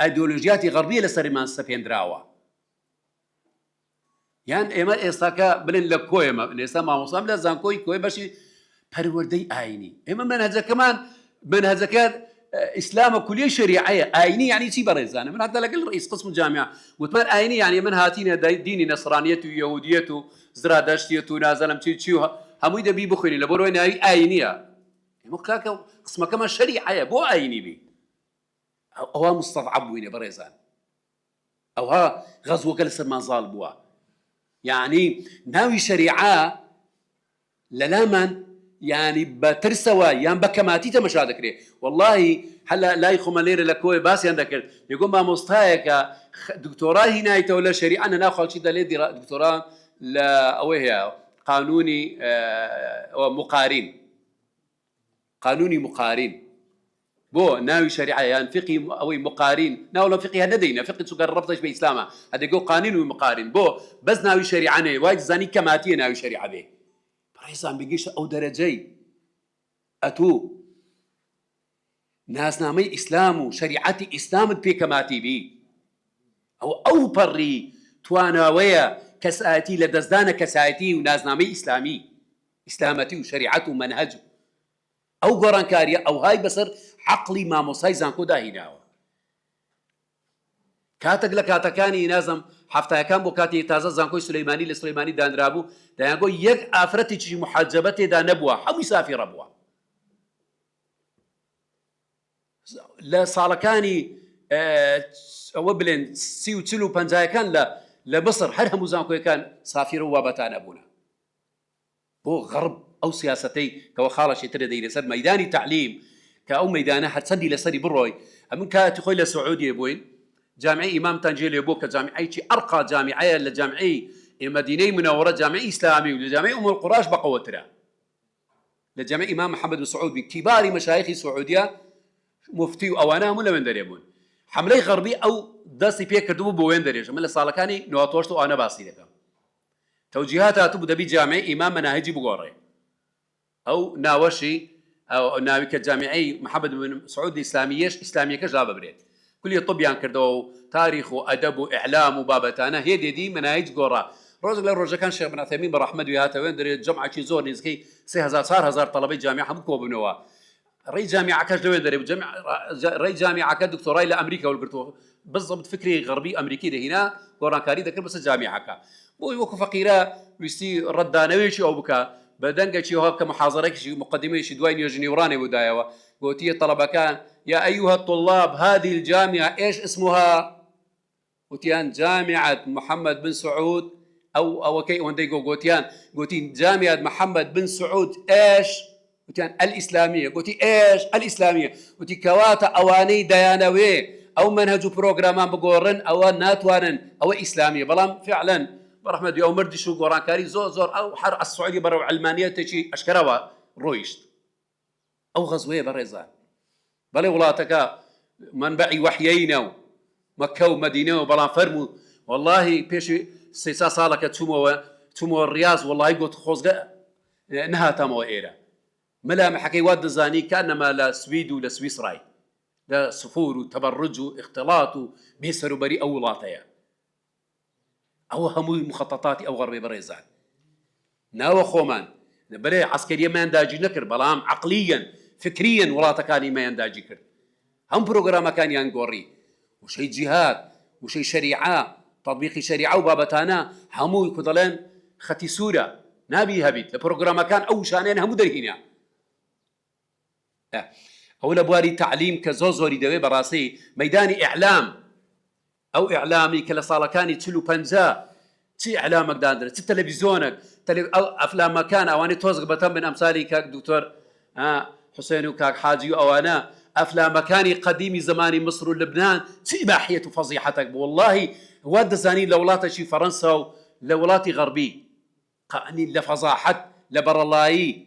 ئایدۆلۆژیاتی غەربیە لەسەرمان سەپێنراوە. یان ئێمە ئێستاکە بڵێن لە کۆیمە ئێستا مامۆسام لە زانکۆی کۆی بەشی پەروەردەی ئاینی ئێمە منهەجەکەمان منهەجەکە ئیسلامە کولیە شەریعەیە. ئاینی یعنی چی بەڕێزانە؟ من هەتا لەگەڵ ڕئیس قسم جامعە وتمان ئاینی یعنی من هاتینە دینی نەسرانیەت و یەهودیەت و زرادەشتیەت و نازانم چی و هەمووی دەبی بخوێنی لە بۆ ڕۆی ناوی ئاینیە. ئێمە کاکە قسمەکەمان شەریعەیە بۆ ئاینی بی ئەوە مستەضعەف بووینە بەڕێزان. ئەوها غەزوەکە لەسەرمان زاڵ بووە. یعنی ناوی شەریعە لەلامان يعني بترسوا يان بكماتي تمشى ذكري والله هلا لا يخو ملير لكوي باس يندكر يقول ما مستايك دكتوراه هنا يتولى شريعة أنا ناخذ شيء دليل دكتوراه لا أو هي قانوني مقارن قانوني مقارن بو ناوي شريعة يعني فقهي أو مقارن ناوي فقهي هندينا فقه سكر ربطش بإسلامه هذا يقول قانوني مقارن بو بس ناوي شريعة نه وايد زاني كماتي ناوي شريعة به بريسان بيجيش أو درجي أتو ناس نامي إسلام وشريعتي إسلام بي كماتي بي أو بري توانا ويا كساتي لدزدانا كساتي وناس نامي إسلامي إسلامتي وشريعته ومنهجه أو قران كاريا أو هاي بصر عقلي ما مصاي زانكو داهيناوا كاتك لكاتكاني نازم حفتا كان بو كاتي تازه زانكو سليماني لسليماني دانرابو دانكو يك افرتي تشي محجبتي دا نبوا حمي سافي ربوا لا صالكاني وبلن سيو تلو بنزاي كان لا لبصر حرهم زانكو كان صافي روابتان ابونا بو غرب او سياستي كو خالش يتري دير سد ميداني تعليم كأو ميدانه حتسدي لسدي بروي من كانت خويله سعوديه بوين جامعي امام تنجيل بوك جامعي شي ارقى جامعيه لجامعي المدينه منوره جامعي اسلامي ولجامعي ام القراش بقوترا لجامعي امام محمد بن سعود من كبار مشايخ السعوديه مفتي وانا ولا من دريبون حمله غربي او داسي بيك دبو بوين دريج من صالكاني نواتوشتو انا باسي لك توجيهات تبدا بجامعي امام مناهجي بقوري او ناوشي او ناوي كجامعي محمد بن سعود الاسلاميش اسلاميه كجاب بريد كلية طب كردو تاريخ وادب واعلام وبابتانا هي دي مناهج قورا روز كان شيخ بن عثيمين برحمد وياته وين دري الجمعه شي زور نزكي 3000 طلبه جامعه هم كوبنوا ري جامعه كاش دوين دري جامعه ري جامعه كدكتوراه لامريكا والقرتو بالضبط فكري غربي امريكي ده هنا قران كاري ذكر بس جامعه كا بو يوكو فقيره ويستي ردانويش او بكا بدنجا شي هو كمحاضره شي مقدمه شي دوين يجني وراني بدايوا قوتي طلبه كان يا ايها الطلاب هذه الجامعه ايش اسمها؟ قوتيان جامعه محمد بن سعود او كي وندي قوتيان قوتين جامعه محمد بن سعود ايش؟ قوتيان الاسلاميه قوتي ايش؟ الاسلاميه قوتي كواتا اواني ديانوي او منهج بروجرامان بقورن او ناتوانن او اسلاميه بلام فعلا برحمد يوم مردي شو قران كاري زور او حر السعوديه برا علمانيه تشي اشكروا رويشت او غزويه بريزان بلي ولاتك منبعي وحيينا مكه ومدينه وبلان فرمو والله بيش سيسا صالك تمو الرياض والله قلت خوزق نها تمو ايرا ملامح حكي واد زاني كانما لا سويد ولا سويسراي لا صفور وتبرج واختلاط بيسروا بري او ولاتيا او همو مخططاتي او غربي بريزان ناو خومان بلي عسكريا ما ينداجي نكر بلام عقليا فكريا ولاتكاني ما ينداجي كر هم بروجراما كان ينقوري وشي جهاد وشي شريعه تطبيق شريعه وبابتانا همو يكدلن ختي سوره نبي هبيت البروجراما كان او شانين همو درهينا او لبواري تعليم كزوزوري دوي براسي ميداني اعلام او اعلامي كلا صالكاني تلو بنزا تي اعلامك داندر تي تلفزيونك او افلام كان اواني توزق بتم من امثالي كاك دكتور حسين وكاك حاجي وانا افلام كاني قديمي زماني مصر ولبنان تي اباحيه وفضيحتك والله واد زاني لولاتي شي فرنسا لولاتي غربي قاني لفضاحت لبرلاي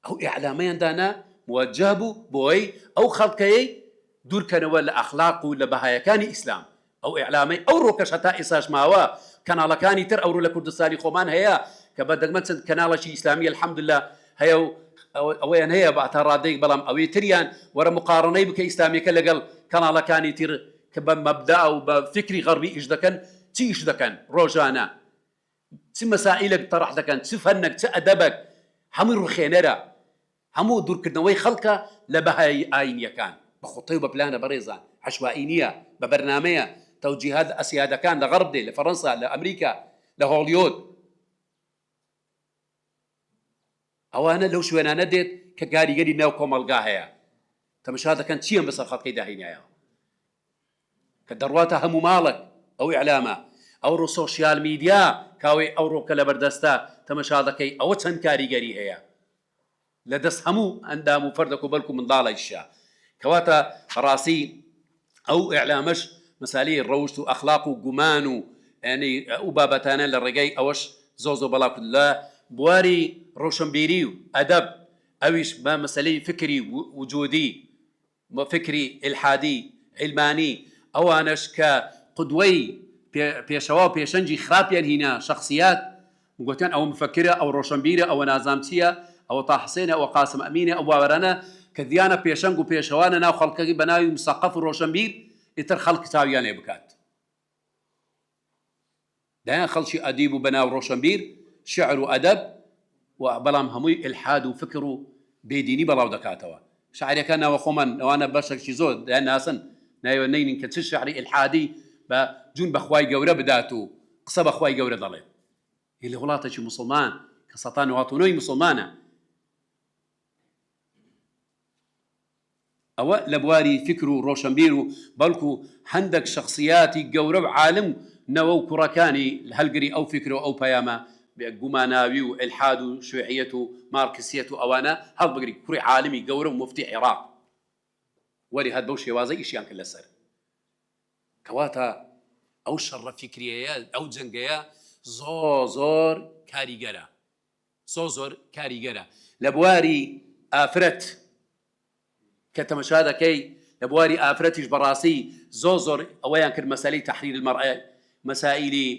او اعلاميا دانا موجه بوي او خلقي دور كان ولا اخلاق ولا بهايا كان اسلام او اعلامي او روكشتا اساش ماوا كان على كاني تر او لكردستاني خومان هيا كبدك مثلا كان شيء اسلاميه الحمد لله هيا اوين هيا بعتراديك بلام او تريان ورا مقارنه بك اسلامي كلقل كان على كاني تر كب مبدا او بفكري غربي ايش دكن تيش دكن روجانا تي مسائلك طرح دكن تفنك تادبك حمر رخينرا همو دور كدنوي خلقه لبهاي اين يكان بخطيه ببلانه بريزان عشوائيه ببرنامجيه توجيهات اسياده كان لغرب دي لفرنسا لامريكا لهوليود او انا لو شو انا نديت كقاري قدي ناو كومالقاها تمش هذا كان شيء بس الخلق داهينيا كدرواتها هم مالك او اعلامه او السوشيال ميديا کاوێ ئەو ڕۆکە لە بەردەستە تەمەشا دەکەی ئەوە چەند کاریگەری هەیە لە دەست هەموو ئەندام و فەردەک و بەڵکو منداڵیشە کەواتە ڕاستی ئەو ئیعلامەش مەسالەی ڕەوشت و ئەخلاق و گومان و ینی ئەو بابەتانە لە ڕێگەی ئەوەش زۆ بەڵاو کرد لە بواری ڕۆشنبیری و ئەدەب ئەویش بە مەسەلەی فکری وجودی فکری ئیلحادی علمانی ئەوانش کە قودوەی پێشەوا و پێشەنجی خراپیان هینا شخصیات گوتیان ئەو مفەکرە ئەو ڕۆشنبیرە ئەوە نازانچیە ئەوە تا حسێنە ئەوە قاسم ئەمینە ئەو باوەرانە کە دیانە پێشەنگ و پێشەوانە ناو خەڵکەکەی بەناوی مسەقەف و ڕۆشنبیر ئیتر خەڵکی چاویان لێ بکات دایان خەڵکی ئەدیب و بەناو ڕۆشنبیر شعر و ئەدەب و بەڵام هەمووی ئیلحاد و فکر و بێدینی بەڵاو دەکاتەوە شاعیرەکان ناوە خۆمان ئەوانە بەشێکی زۆر دایان ناسن نایوە نینین کە چ شعری ئیلحادی بە جون بەخوای گەورە بدات و قسە بەخوای گەورە دەڵێت لە وڵاتێکی موسڵمان کە 1990 موسڵمانە ئەوە لە بواری فکر و ڕۆشنبیر و بەڵکو هەندێک شخصیاتی گەورە و عالم نەوە و کوڕەکانی هەلگری ئەو فکر و ئەو پەیامە گوماناوی و ئیلحاد و شوێعیەت و مارکسیەت و ئەوانە هەڵبگری کوڕی عالمی گەورە و مفتی عێراق وەری هات بەو شێوازە ئیشیان کرد لەسەر کەواتە ئەو شەڕە فکریەیە ئەو جەنگەیە زۆر کاریگەرە زۆر کاریگەرە لە بواری ئافرەت کە تەمەشا دەکەی لە بواری ئافرەتیش بەڕاستی زۆر ئەوەیان کرد مەسەلەی تەحریر المەرئە مەسائیلی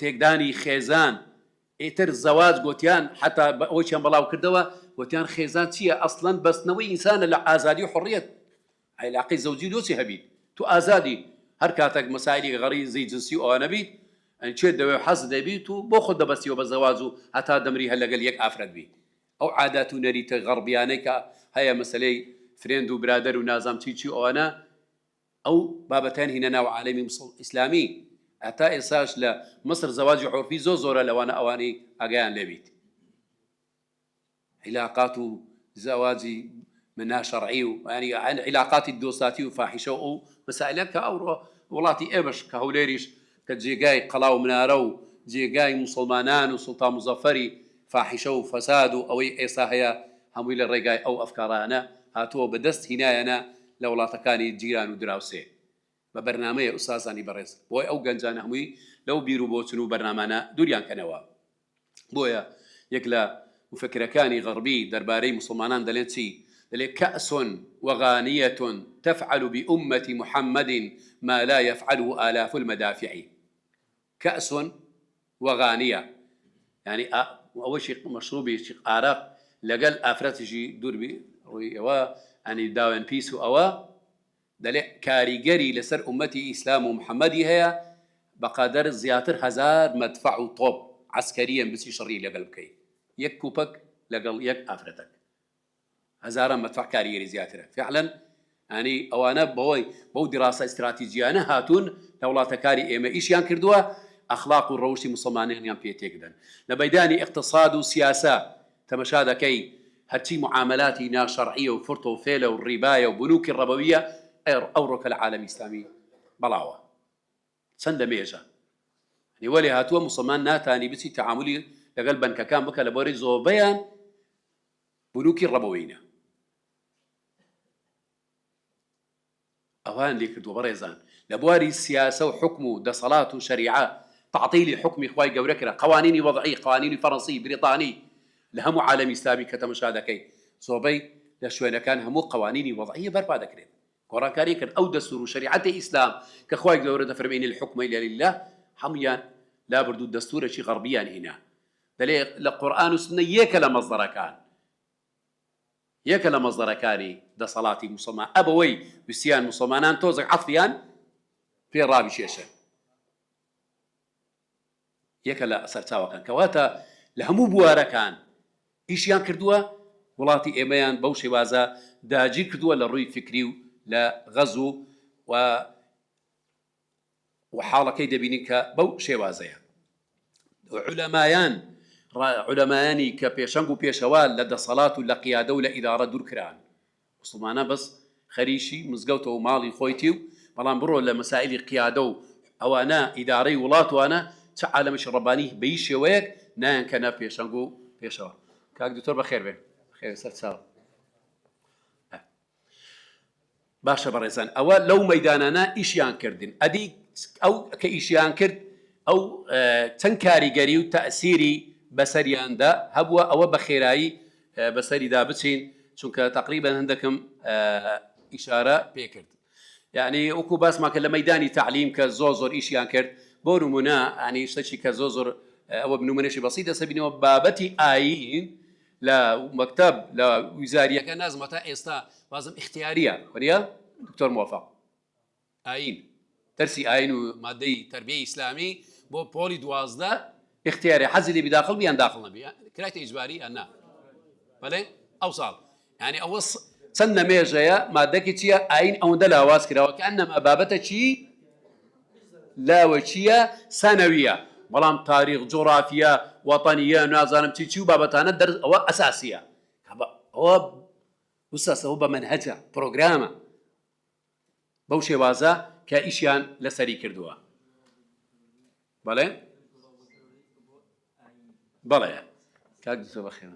تێکدانی خێزان ئیتر زەواج گوتیان حتا ئەوەیان بەڵاو کردەوە گوتیان خێزان چییە ئەسڵەن بەستنەوەی ئینسانە لە ئازادی و حڕیەت علاقەی زەوجی دۆچی هەبیت تو ئازادی هەر کاتێک مەسائیلی غەریزی جنسی و ئەوانە بیت چێت دەوێ حەز دەبیت و بۆ خۆت دەبەستیەوە بە زەواج و هەتا دەمری هەر لەگەل یەک ئافرەت بیت ئەو عادات و نەریتە غەڕبیانەی کە هەیە مەسەلەی فرێند و برادەر و نازام چی ئەوانە ئەو بابەتان هینە ناو عالەمی ئیسلامی هەتا ئێساش لە مەسر زەواجی عورفی زۆرە لەوانە ئەوانەی ئاگایان لێبیت علاقات و زەواجی ناشەرعی و ینی علاقاتی دۆستاتی و فاحیشە و مەسائلە کە ئەو وڵاتی ئێمەش کە هەولێریش کە جێگای قەڵا و منارە و جێگای موسڵمانان و سوڵتان مزەفەری فاحیشە و فەساد و ئەوەی ئێستا هەیە هەمووی لە ڕێگای ئەو ئەفکارانە هاتووە بەدەست هینایەنە لە وڵاتەکانی جیران و دراوسێ بە بەرنامەیە ئوستازانی بەڕێز بۆی ئەو گەنجانە هەمووی لەو بیر و بۆچن و بەرنامانە دووریان کەنەوە بۆیە یەک لە مفکرەکانی غەربی دەربارەی موسڵمانان دەڵێن چی دەڵێ كأس وغانية تفعل بأمة محمد ما لا يفعله آلاف المدافع كأس وغانية يعني أول شيء مشروبي شيء عراق لقل أفرتجي دور بي يعني داون بيسو أوا دلي كاريجري لسر أمتي إسلام ومحمدي هي بقدر زياتر 1000 مدفع وطوب عسكريا بس شري لقل بكي يك كوبك لقل يك أفرتك 1000 مدفع كاريجري زياتر فعلا يعني أوانا بو دراسة استراتيجية هاتون دولات كاري إيما إيش يان كردوا أخلاق الروشي مسلمانين يان بيتيقدن لبيداني اقتصاد وسياسة تمشادا كي هرتي معاملاتي نا شرعية وفرطة وفيلة والرباية وبنوك الربوية أوروك العالم الإسلامي بلاوة سند ميجا يعني ولي هاتوا مسلمان ناتاني بسي تعاملي لقل بنكا كان بكا لبوري زوبيان بنوك الربويين أوان لي كردوا بريزان لبواري السياسة وحكمه دا صلاة وشريعة تعطيلي حكمي إخوائي قوركرا قوانيني وضعية قوانيني فرنسي بريطاني لهمو عالم إسلامي كتمشاهدكي صوبي لشوينة كان همو قوانيني وضعية بربا دكرين كوراكاري كان أو دستور شريعة إسلام كإخوائي قورة فرمين الحكم إلا لله حميان لا بردو الدستور شي غربيان هنا دليل لقرآن وسنة يكلا مصدر كان يكلا مصدر كاني دا صلاتي مسلمان أبوي بسيان مسلمانان توزق عطفيان في الرابي شيشة يكلا سرتاوة كان كواتا لهمو بوارا كان إيشيان كردوا ولاتي إيميان بوشي وازا داجي كردوا للروي فكري لا غزو وحالة كيدا بينيكا بوشي وازايا علماياني كبيشنغو بيشوال لدى صلاة لقيادة ولا إدارة دور كران مسلمانا بس خريشي مزقوته ومالي خويتيو بلان برو لمسائل قيادة أو أنا إداري ولات وأنا چ عالمش ڕەبانی بەی شێوەیەک نایانکەنە پێشەنگ و پێشەوە. کاک دکتۆر بەخێر بێ، خێر سەر چاوە. باشە بەڕێزان، ئەوە لەو مەیدانانە ئیشیان کردن. ئەدی ئەو کە ئیشیان کرد ئەو چەند کاریگەری و تەئسیری بەسەریاندا هەبووە، ئەوە بە خێرایی بەسەریدا بچین، چونکە تقریبا هەندێکم ئیشارە پێکرد. یعنی وەکو باسمان کە لە مەیدانی تعلیم کە زۆر ئیشیان کرد، بۆ نمونە ینی شتێکی کە زۆر ئەوە بنمونەشی بەسیط دەسەبینەوە بابەتی ئاین لە مەکتەب لە ویزاریەکە نازمە تا ئێستا بازم اختیاریە وەریە دکتۆر موفق ئاین دەرسی ئاین و مادەی تەربیەی ئیسلامی بۆ پۆلی 12 اختیاری حەزی لێ بداخڵ بیان داخڵ نەبی کرایتە ئیجباری ئەنا بەڵێ ئەو ساڵ ینی ئەوە چەند نەمێژەیە مادەکی چییە ئاین ئەوەندە لاواز کراوە کە ئەنەما بابەتە چی لاوە چییە سانەویە، بەڵام تاریخ جۆرافیە وەتەنیە نازانم چی و بابەتانە دەرس ئەوە ئەساسیە، ئەوە وسەسەوە بە منهەجە پرۆگرامە بەو شێوازە کە ئیشیان لەسەری کردووە. بەڵێ بەڵێ کاک دکتۆر بەخێر.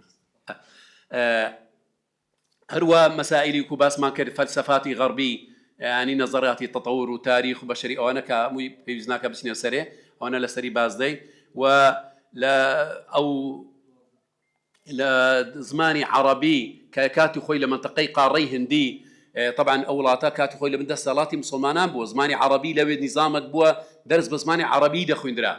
هەروە مەسائلی و باسمان کرد فەلسەفاتی غەربی ینی نەزەریاتی تەتەور و تاریخ و بەشەری ئەوانە کە هەمووی پێویست ناکە بچینە سەرێ، ئەوانە لەسەری بازدەی و لە ئەو لە زمانی عەرەبی کە کاتی خۆی لە منتەقەی قاڕەی هەندی طبعا ئەو وڵاتە کاتی خۆی لە بن دەسەڵاتی مسلمانان بووە، زمانی عەرەبی لەوێ نیزامت بووە دەرس بە زمانی عەرەبی دەخوێندرا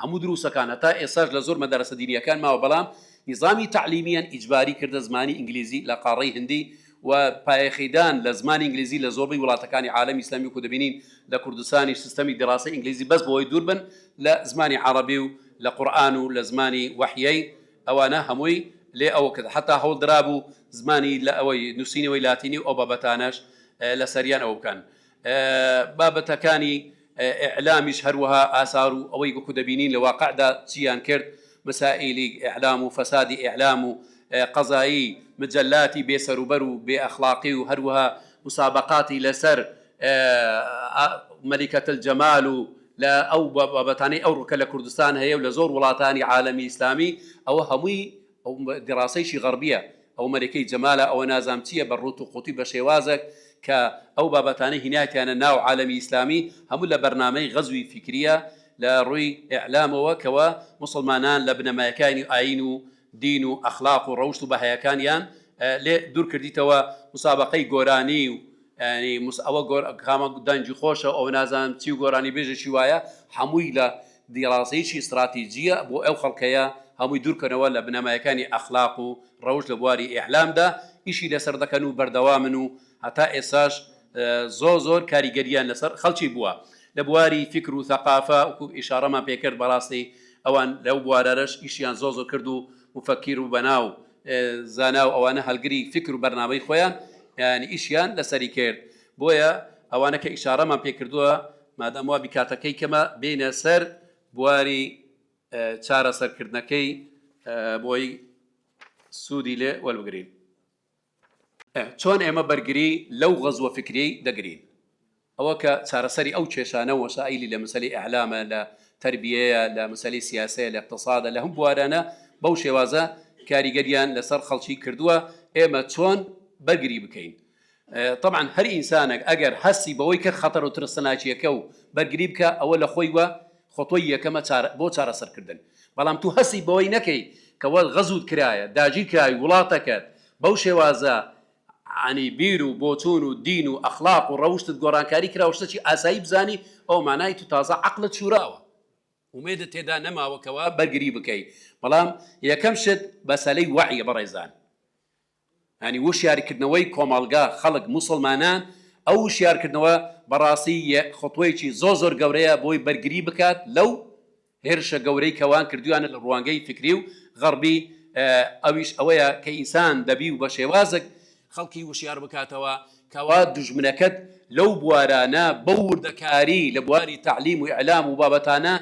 هەموو دروسەکان، هەتا ئێستاش لە زۆر مەدارەسە دینیەکان ماوە، بەڵام نظامی تعلیمیان ئیجباری کردە زمانی ئینگلیزی لە قاڕەی هەندی و پایەخیدان لە زمانی ئینگلیزی لە زۆربەی وڵاتەکانی عالەمی ئیسلامی کە دەبینین لە کوردستانی سیستەمی دراسی ئینگلیزی بەس بۆی دوور بن لە زمانی عەرەبی و لە قورئان و لە زمانی وحیەی ئەوانە هەمووی لێ ئەوە کرد، حتا هەوڵ درابوو زمانی لە ئەوەی نووسینەوەی لاتینی و ئەو بابەتانەش لە سەریان ئەو بکەن. بابەتەکانی ئیعلامیش هەروەها ئاسار و ئەوەی وەکو دەبینین لە واقعدا چیان کرد، مسائلی ئیعلام و فەسادی ئیعلام و قەزایی مجلاتی بێسەروبەر و بێ ئەخلاقی و هەروەها مسابقاتی لەسەر مەلیکەت الجەمال و لە ئەو بابەتانەی ئەو ڕووکە لە کوردستان هەیە و لە زۆر وڵاتانی عالەمی ئیسلامی ئەوە هەمووی ئەو دیراسەیشی غەربیە، ئەو مەلیکەی جەمالە ئەوە نازام چییە بە ڕوت و قوتی بە شێوازێک کە ئەو بابەتانەی هینایەتیانە ناو عالەمی ئیسلامی هەموو لە بەرنامەی غەزوی فیکریە لە ڕووی ئیعلامەوە کەوە مسلمانان لە بنەمایەکانی ئاین و دین و ئەخلاق و ڕەوشت و بەهەیەکانیان لێ دوور کردیتەوە. مسابقەی گۆرانی و ینی ئەوە کامە دەنجی خۆشە ئەو نازانم چی و گۆرانی بێژێکی وایە هەمووی لە دیڕاسەیەکی استراتیجیە بۆ ئەو خەڵکەیە هەمووی دوورکەنەوە لە بنەمایەکانی ئەخلاق و ڕەوش لە بواری ئیعلامدا ئیشی لەسەر دەکەن و بەردەوامن و هەتا ئێساش زۆر کاریگەریان لەسەر خەڵکی بووە لە بواری فکر و ثەقافە وەکو ئیشارەمان پێکرد بەڕاستی ئەوان لەو بوارەرەش ئیشیان زۆر کرد و مفەکیر و بەناو زانا و ئەوانە هەلگری فکر و بەرنامەی خۆیان یعنی ئیشیان لەسەری کرد. بۆیە ئەوانە کە ئیشارەمان پێکردووە مادام وا بیکاتەکەی کەمە بینە سەر بواری چارەسەرکردنەکەی بۆی سوودی لێ وەربگرین. چۆن ئێمە بەرگری لەو غەزوە فکری دەگرین؟ ئەوە کە چارەسەری ئەو کێشانە وەسائلی لە مەسەلەی ئیعلامە لە تربیەیە لە مەسەلەی سیاسەیە لە اقتصادە لە هەم بوارانە بەو شێوازە کاریگەریان لەسەر خەڵکی کردووە ئێمە چۆن بەرگری بکەین. طبعا هەر ئینسانێک ئەگەر هەستی بەوەی کرد خەتەر و ترسەناچیەکە و بەرگری بکە ئەوە لە خۆی وە خۆتۆی یەکەمە بۆ چارەسەرکردن، بەڵام تو هەستی بەوەی نەکەی کەوە غەزوت کرایە داگیر کرای وڵاتەکەت بەو شێوازە عنی بیر و بۆچون و دین و ئەخلاق و ڕەوشتت گۆڕانکاری کرا و شتێکی ئاسایی بزانی ئەو مانای تو تازە عەقلت شوراوە ومێدت تێدا نەماوەکەوە بەرگری بکەی. بەڵام یەکەم شت بەسەلەی وعیە بەڕێزان، ینی وشیارکردنەوەی کۆمەڵگا خەڵک مسلمانان ئەو وشیارکردنەوە بەڕاستی خۆتوەیەکی زۆر گەورەیە بۆی بەرگری بکات لەو هێرشە گەورەی کەوان کردویانە لە ڕوانگەی فکری و غەربی. ئەویش ئەوەیە کە ئینسان دەبی و بە شێوازێک خەڵکی وشیار بکاتەوە کەوا دژمنەکەت لەو بوارانە بەو وردەکاری لە بواری تعلیم و ئیعلام و بابەتانە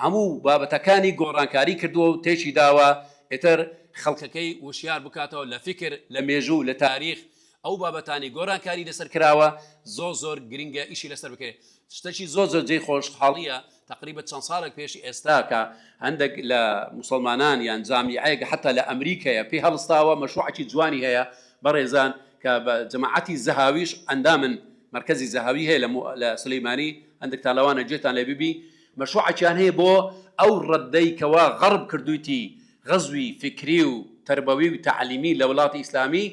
هەموو بابەتەکانی گۆڕانکاری کردووە و تێکی داوە ئێتر خەڵکەکەی وشیار بکاتەوە لە فکر لە مێژوو لە تاریخ ئەو بابەتانی گۆرانکاری لەسەر کراوە زۆر گرنگە ئیشی لەسەر بکرێت. شتێکی زۆر جێی خۆشحاڵیە تقریبا چەند ساڵێک پێشی ئێستا کە هەندێک لە مسلمانان یان جامیعەیەک حتا لە ئەمریکایە پێی هەڵستاوە مەشروعێکی جوانی هەیە بەڕێزان کە بە جەماعەتی زەهاویش ئەندامن مرکزی زەهاوی هەیە لە سلەیمانی هەندێک تاڵەوانە جێتان لێ ببی مەشروعێکیان هەیە بۆ ئەو ڕەدەی کەوا غەرب کردوویتی غەزوی فکری و تربەوی و تعلیمی لە وڵاتی ئیسلامی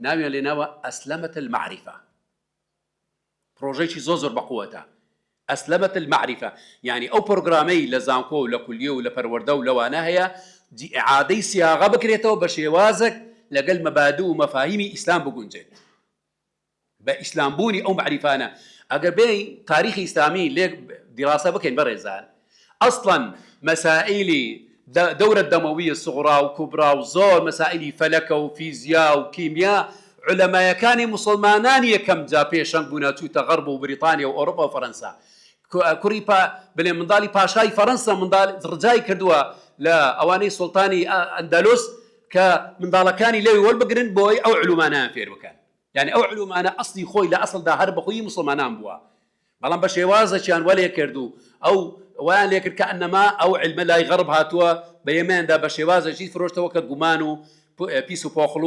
ناویان لێناوە ئەسلەمەت المعریفە. پرۆژەیەکی زۆر بەقووەتە ئەسلەمەت المعریفە، یعنی ئەو پرۆگرامەی لە زانکۆ و لە کولیە و لە پەروەردە و لەوانە هەیە ئیعادەی سیاغە بکرێتەوە بە شێوازێک لەگەڵ مەبادئ و مەفاهیمی ئیسلام بگونجێت بە ئیسلامبوونی ئەو معریفانە. ئەگەر بێ تاریخی ئیسلامی لێ دیراسە بکەین بەڕێزان ئەسڵەن مەسائیلی دەورە دەمەویە سوغرا و کوبرا و زۆر مەسائیلی فەلەکە و فیزیا و کیمیا علەمایەکانی مسلمانان یەکەم جا پێشەنگ بوونە چووتە غەرب و بریتانیا و ئەوروپا و فەرەنسا. کوڕی بڵێ منداڵی پاشای فەرەنسا منداڵ ڕجای کردووە لە ئەوانەی سوڵتانی ئەندەلوس کە منداڵەکانی لێوی وەربگرن بۆی ئەو علومانیان فێر بکەن. یعنی ئەو علومانە ئەسڵی خۆی لە ئەسڵدا هەر بەخۆی مسلمانان بووە، بەڵام بە شێوازەکیان وەلێ کرد و ئەو ویان لێ کرد کە ئەنەما ئەو علمە لای غەرب هاتووە بە ئێمەیاندا بە شێوازەکی فرۆشتەوە کە گومان و پیس و پۆخڵ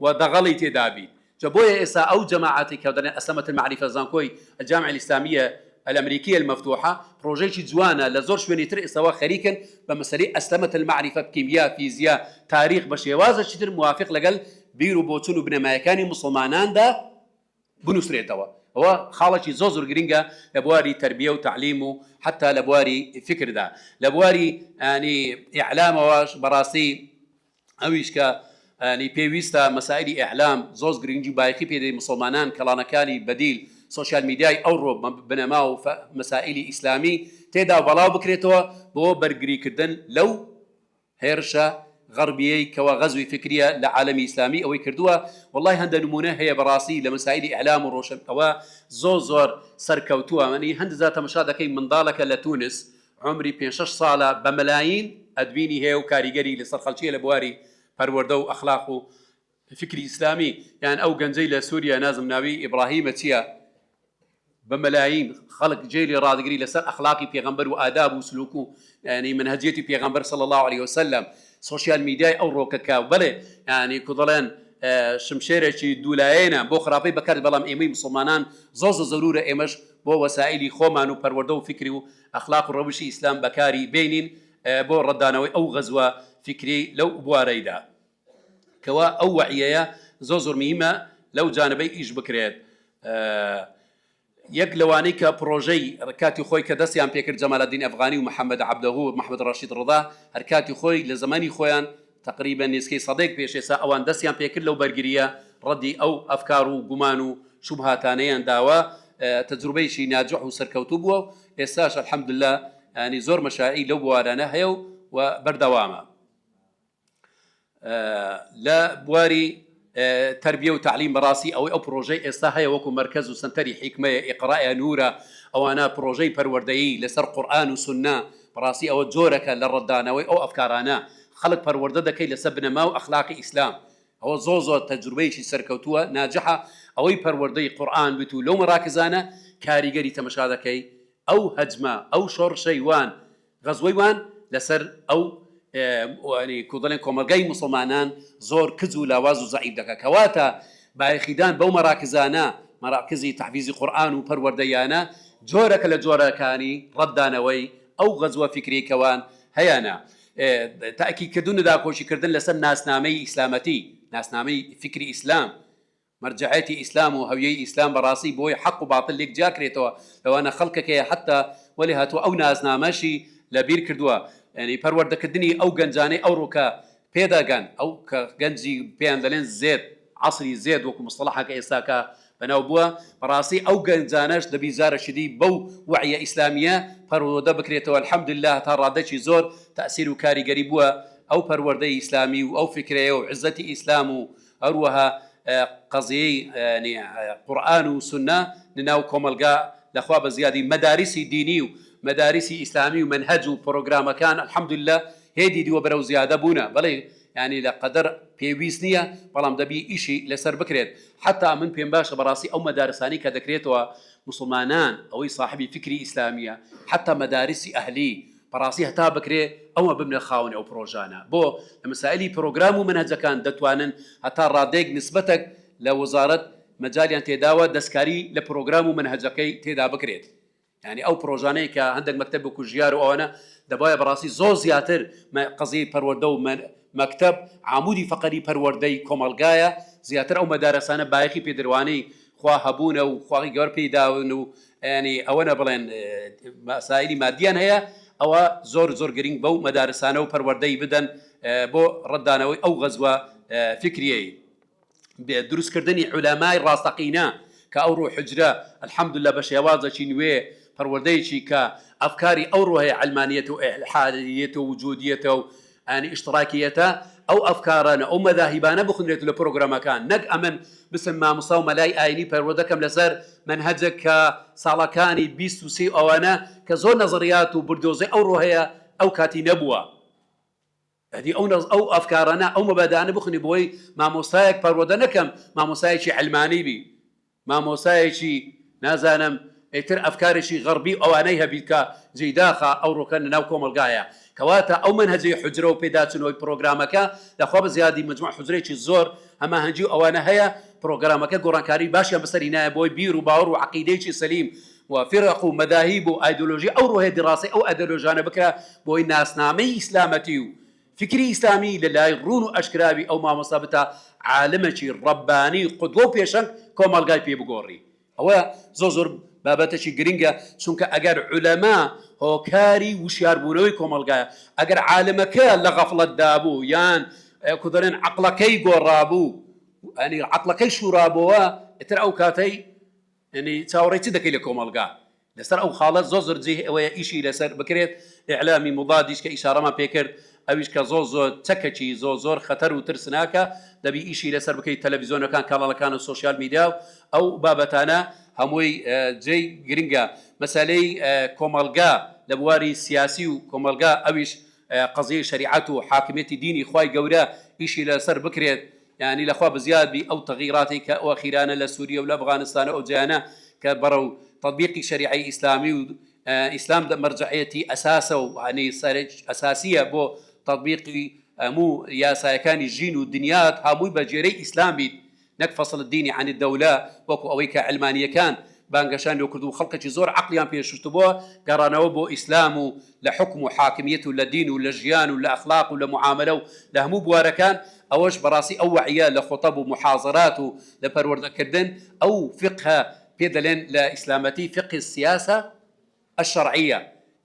و دەغەڵی تێدابی. جا بۆیە ئێستا ئەو جەماعەتی کە دەڵێن ئەسلەمەت المعریفە زانکۆی الجامعة الإسلامية الأمريكية المفتوحة بروجيكي جوانا لزور شويني تر إسوا خريكا بمسألة أسلمة المعرفة بكيمياء فيزياء تاريخ بشيوازة شتر موافق لقل بيرو بوتون وبنما يكاني مسلمانان دا بنسريتوا هو خالشي زوزر جرينجا لبواري تربية وتعليم حتى لبواري فكر دا لبواري يعني إعلام واش براسي أويش كا يعني بيويستا مسائل إعلام زوز جرينجي بايخي بيدي مسلمانان كلانكاني بديل سوشيال ميدياي أوروب بنماو مسائل إسلامي تيدا بلاو بكريتوا بو برجري كردن لو هيرشا غربية كوا غزوي فكرية لعالم إسلامي أو يكردوها والله هند نمونه هي براسي لمسائل إعلام وروشن كوا زور سركوتوها مني هند ذات مشاهدة كي من ذلك لتونس عمري 5 صالة بملايين أدبيني هي وكاريجري لسرخلشية لبواري پروردو أخلاقه فكري إسلامي يعني أو جنزي لسوريا نازم ناوي إبراهيم تيا بملايين خلق جيلي رادقري لسر أخلاقي بيغمبر وآداب وسلوكه يعني منهجيتي بيغمبر صلى الله عليه وسلم سوشيال ميديا أو روكاكا بله يعني كضلان شمشيرة دولاينا بو خرابي بكار بلام إيمي مسلمانان زوز ضرورة إيمش بو وسائلي خومان وبروردو فكري وأخلاق الروشي إسلام بكاري بينين بو ردانوي أو غزوة فكري لو بواريدا كوا أو وعيايا زوزر مهمة لو جانبي إيش بكريت يك لواني كبروجي ركاتي خوي كدسيان بيكر جمال الدين أفغاني ومحمد عبدهو محمد رشيد رضا هركاتي خوي لزماني خويان تقريبا نسكي صديق بيشيسا أوان دسيان بيكر لو برجرية ردي أو أفكارو قمانو شبهاتانيان داوا تجربي شي ناجح وسركوتوبو إساش الحمد لله يعني زور مشاعي لو بوارانا هيو وبردوامة لا بواري تربية وتعليم براسي أو بروجي إستاهي وكو مركز وسنتري حكمة إقراء نورة أو أنا بروجي پروردهي لسر قرآن وسنة براسي أو جورك للردانوي أو أفكارانا خلق پرورده كي لسبنا ما وأخلاق إسلام هو زوزو تجربي شي سركوتوا ناجحة أو پروردهي قرآن بتو لو مراكزانا كاريجري تمشادا كي أو هجمة أو شورشيوان غزويوان لسر أو يعني كودلين كومرجاي مسلمانان زور كزو لاواز وزعيب دكا كواتا بايخيدان بو مراكزانا مراكزي تحفيزي قرآن وپرورديانا جورك لجوركاني ردانوي أو غزوة فكري كوان هيانا تأكيد كدون دا كوشي كردن لسن ناسنامي إسلامتي ناسنامي فكري إسلام مرجعيتي إسلام وهويي إسلام براسي بوي حق وباطل ليك جاكريتوا لو أنا خلقك حتى ولهاتوا أو ناسنامشي لبير كردوا يعني پرورده كدني أو جنجاني أو روكا بيداغان أو كجنجي بيان دلين زيد عصري زيد وكو مصطلحها كإساكا بناو بوا براسي أو جنجاناش دبي زار شديد بو وعي إسلامية پرورده بكريتو الحمد لله تارادشي زور تأثير وكاري قريبوا أو پرورده إسلامي أو فكرة وعزتي إسلام أروها قضية يعني قرآن وسنة نناو كوملقا لأخواب زيادي مدارسي ديني مدارسي إسلامي ومنهج وبروغرام كان الحمد لله هيدي دي وبرو زيادة بونا بلي يعني لقدر پێویست نییە بەڵام دەبی ئیشی لەسەر بکرێت حتا من پێم باشە بەڕاستی ئەو مەدارسانی کە دەکرێتەوە مسلمانان ئەوەی صاحبی فکری ئیسلامیە حتا مەدارسی ئەهلی بەڕاستی هەتا بکرێ ئەوە ببنە خاوەنی ئەو پرۆژانە بۆ لە مەسائلی پرۆگرام و منهەجەکان دەتوانن هەتا ڕادەیەک نسبەتێک لە وەزارەت مەجالیان تێداوە دەستکاری لە پرۆگرام و منهەجەکەی تێدا بکرێت يعني ئەو پرۆژانەیە کە هەندێک مەکتەب و کوژیار و ئەوانە دەبایە بەڕاستی زۆر زیاتر قەزەی پەروەردە و مەکتەب عمودی فەقەری پەروەردەی کۆمەلگایە زیاتر ئەو مەدارەسانە بایەخی پێدەوانەی خوا هەبوونە و خواڵی گەور پێداون و ینی ئەوەنە بڵێن مەسایلی مادیان هەیە ئەوە زۆر گرنگ بەو مەدارسانە و پەروەردەی بدەن بۆ ڕەتدانەوەی ئەو غەزوە فکریەی دروستکردنی عولەمای ڕاستەقینە کە ئەو ڕوو حجرە الحەمدولله بە شێوازێکی نوێ پەروەردەیەکی کە ئەفکاری ئەو ڕۆهەیە علمانیەت و ئیلحادیەت و وجودیەتە و ئەنی ئیشتراکیەتە ئەو ئەفکارانە ئەو مەذاهیبانە بخوێنرێت لە پرۆگرامەکان نەک ئەمن بسم مامۆستا و مەلای ئاینی پەروەردەکەم لەسەر منهەجێک کە ساڵەکانی 23 ئەوانە کە زۆر نەزەریات و بردۆزەی ئەو ڕۆهەیە ئەو کاتی نەبووە هەدی ئەو ئەفکارانە ئەو مەبادانە بخوێنی بۆی مامۆستایەک پەروەردە نەکەم مامۆستایەکی علمانی بی مامۆستایەکی نازانم ئیتر ئەفکارێکی غەربی ئەوانەی هەبیت کە جێداخە ئەو ڕۆکە ناو کۆمەلگایە کەواتە ئەو منهەجەی حجرە و پێداچنەوەی پرۆگرامەکە لەخوا بە زیادی مجموع حجرێکی زۆر ئەمە هەنجی ئەوانە هەیە پرۆگرامەکە گۆڕانکاری باشیان بەسەری نایە بۆی بیر و باوەڕ و عەقیدەیەکی سەلیم و فێرق و مەذاهیب و ئایدۆلۆژی ئەو ڕۆهەیە دیڕاسەی ئەو ئایدۆلۆژیانە بکرا بۆی ناسنامەی ئیسلامەتی و فکری ئیسلامی لەلای ڕوون و ئەشکراوی ئەو مامۆستا بتە عالمێکی ڕەبانی قودوە و پێشەنگ کۆمەلگای پێ بگۆڕی ئەوە زۆر بابەتێکی گرنگە چونکە ئەگەر عولەما هۆکاری وشیاربوونەوەی کۆمەلگایە ئەگەر عالمەکە لە غەفڵەتدا بوو یان کودەڵێن عەقڵەکەی گۆڕابوو ئەنی عەقڵەکەی شوڕابەوە ئیتر ئەو کاتەی ینی چاوەڕێی چ دەکەی لە کۆمەلگا لەسەر ئەو خاڵەت زۆر جێ ئەوەیە ئیشی لەسەر بکرێت ئیعلامی مضادیش کە ئیشارەمان پێکرد ئەویش کە زۆر چەکەکی زۆر خەتەر و ترسناکە دەبی ئیشی لەسەر بکەیت تەلەڤیزۆنەکان کاڵەکان و سوۆسیال میدیا و ئەو بابەتانە هەمووی جێی گرنگە مەسەلەی کۆمەلگا لە بواری سیاسی و کۆمەلگا ئەویش قەزیەی شەریعەت و حاکمیەتی دینی خوای گەورە ئیشی لەسەر بکرێت یعنی لەخوا بزیادبی ئەو تەغییراتی کە ئەو ئەخیرانە لە سووریە و لە ئەفغانستانە ئەو جیانە کە بەڕەو تەطبیقی شەریعەی ئیسلامی و ئیسلام مەرجعیەتی ئەساسە و عنی ئەساسیە بۆ تطبیقی هەموو یاسایەکانی ژین و دنیات هەمووی بە جێرەی ئیسلام بیت نەک فەصل الدینی عن الدەولە وەکو ئەوەی کە علمانیەکان بانگەشان لێ کردو خەڵکێکی زۆر عەقلیان پێشوشت بووە گەڕانەوە بۆ ئیسلام و لە حکم و حاکمیەت و لە دین و لە ژیان و لە ئەخلاق و لە معاملە و لە هەموو بوارەکان ئەوەش بەڕاستی ئەو وەعیە لە خۆتەب و محاضرات و لە پەروەردەکردن ئەو فقه پێ دەڵێن لە ئیسلامەتی فقه السیاسة الشرعية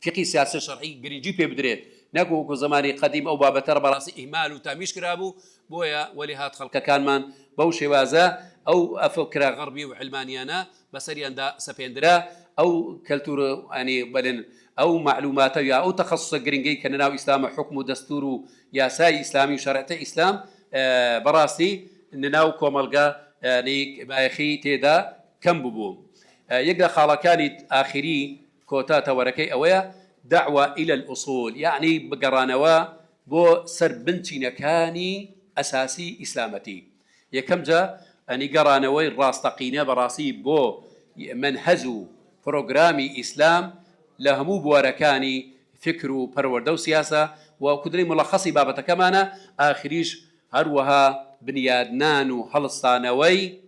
فقه سیاسە شەرعی گرنگی پێ بدرێت نەکو وەکو زمانی قەدیم ئەو بابەتە بەڕاستی ئیهمال و تامیش کرابوو بۆیە وەلی هات خەڵکەکانمان بەو شێوازە ئەو ئەفکرا غەربی و علمانیانە بەسەریاندا سەپێندرا ئەو کەلتور ئەنی بەڵێن ئەو معلوماتە یا ئەو تەخەسوسە گرنگەی کە نەناو ئیسلامە حکم و دەستور و یاسای ئیسلامی و شەرعەتە ئیسلام بەڕاستی نەناو کۆمەلگا بایەخی تێدا کەم ببوو یەک لە خاڵەکانی ئاخری کۆتا تەوەرەکەی ئەوەیە دعوة إلى الأصول يعني بقرانوا بو سربنتينكاني أساسي إسلامتي يكم جا أني قرانوي الراستقينة براسي بو منهزو بروغرامي إسلام لهمو بواركاني فكرو پروردو سياسة وكدري ملخصي بابتا كمانا آخريش هروها بنيادنان وهلستانوي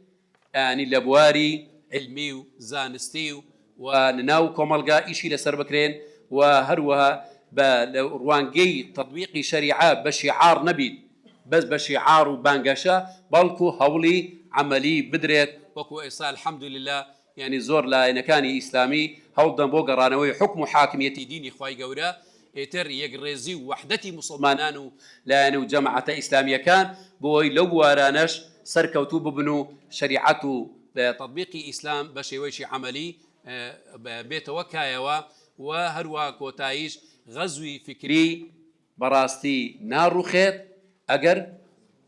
يعني لبواري علمي وزانستي ونناو كومالغا إيشي لسر بكرين وهروها بروانجي تطبيقي شريعة بشعار نبيد بس بشعار وبانجاشا بلكو هولي عملي بدريت وكو إيصال الحمد لله يعني زور لا نكاني إسلامي هولدن بوغرانوي حكم حاكمية ديني خواي قورا يتر يقرزي وحدتي مسلمانانو لانو جماعة إسلامية كان بوي لو وارانش سركوتو ببنو شريعته تطبيقي إسلام بشيويشي عملي بيتوكايوا وهروا كوتايش غزوي فكري براستي نار خيط أجر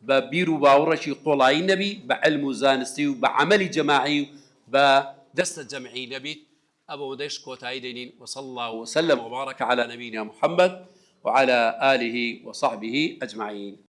ببيرو باورشي قولاي نبي بعلم وزانستي وبعمل جماعي بدست جمعي نبي أبو مدش كوتاي دينين وصلى الله وسلم وبارك على نبينا محمد وعلى آله وصحبه أجمعين.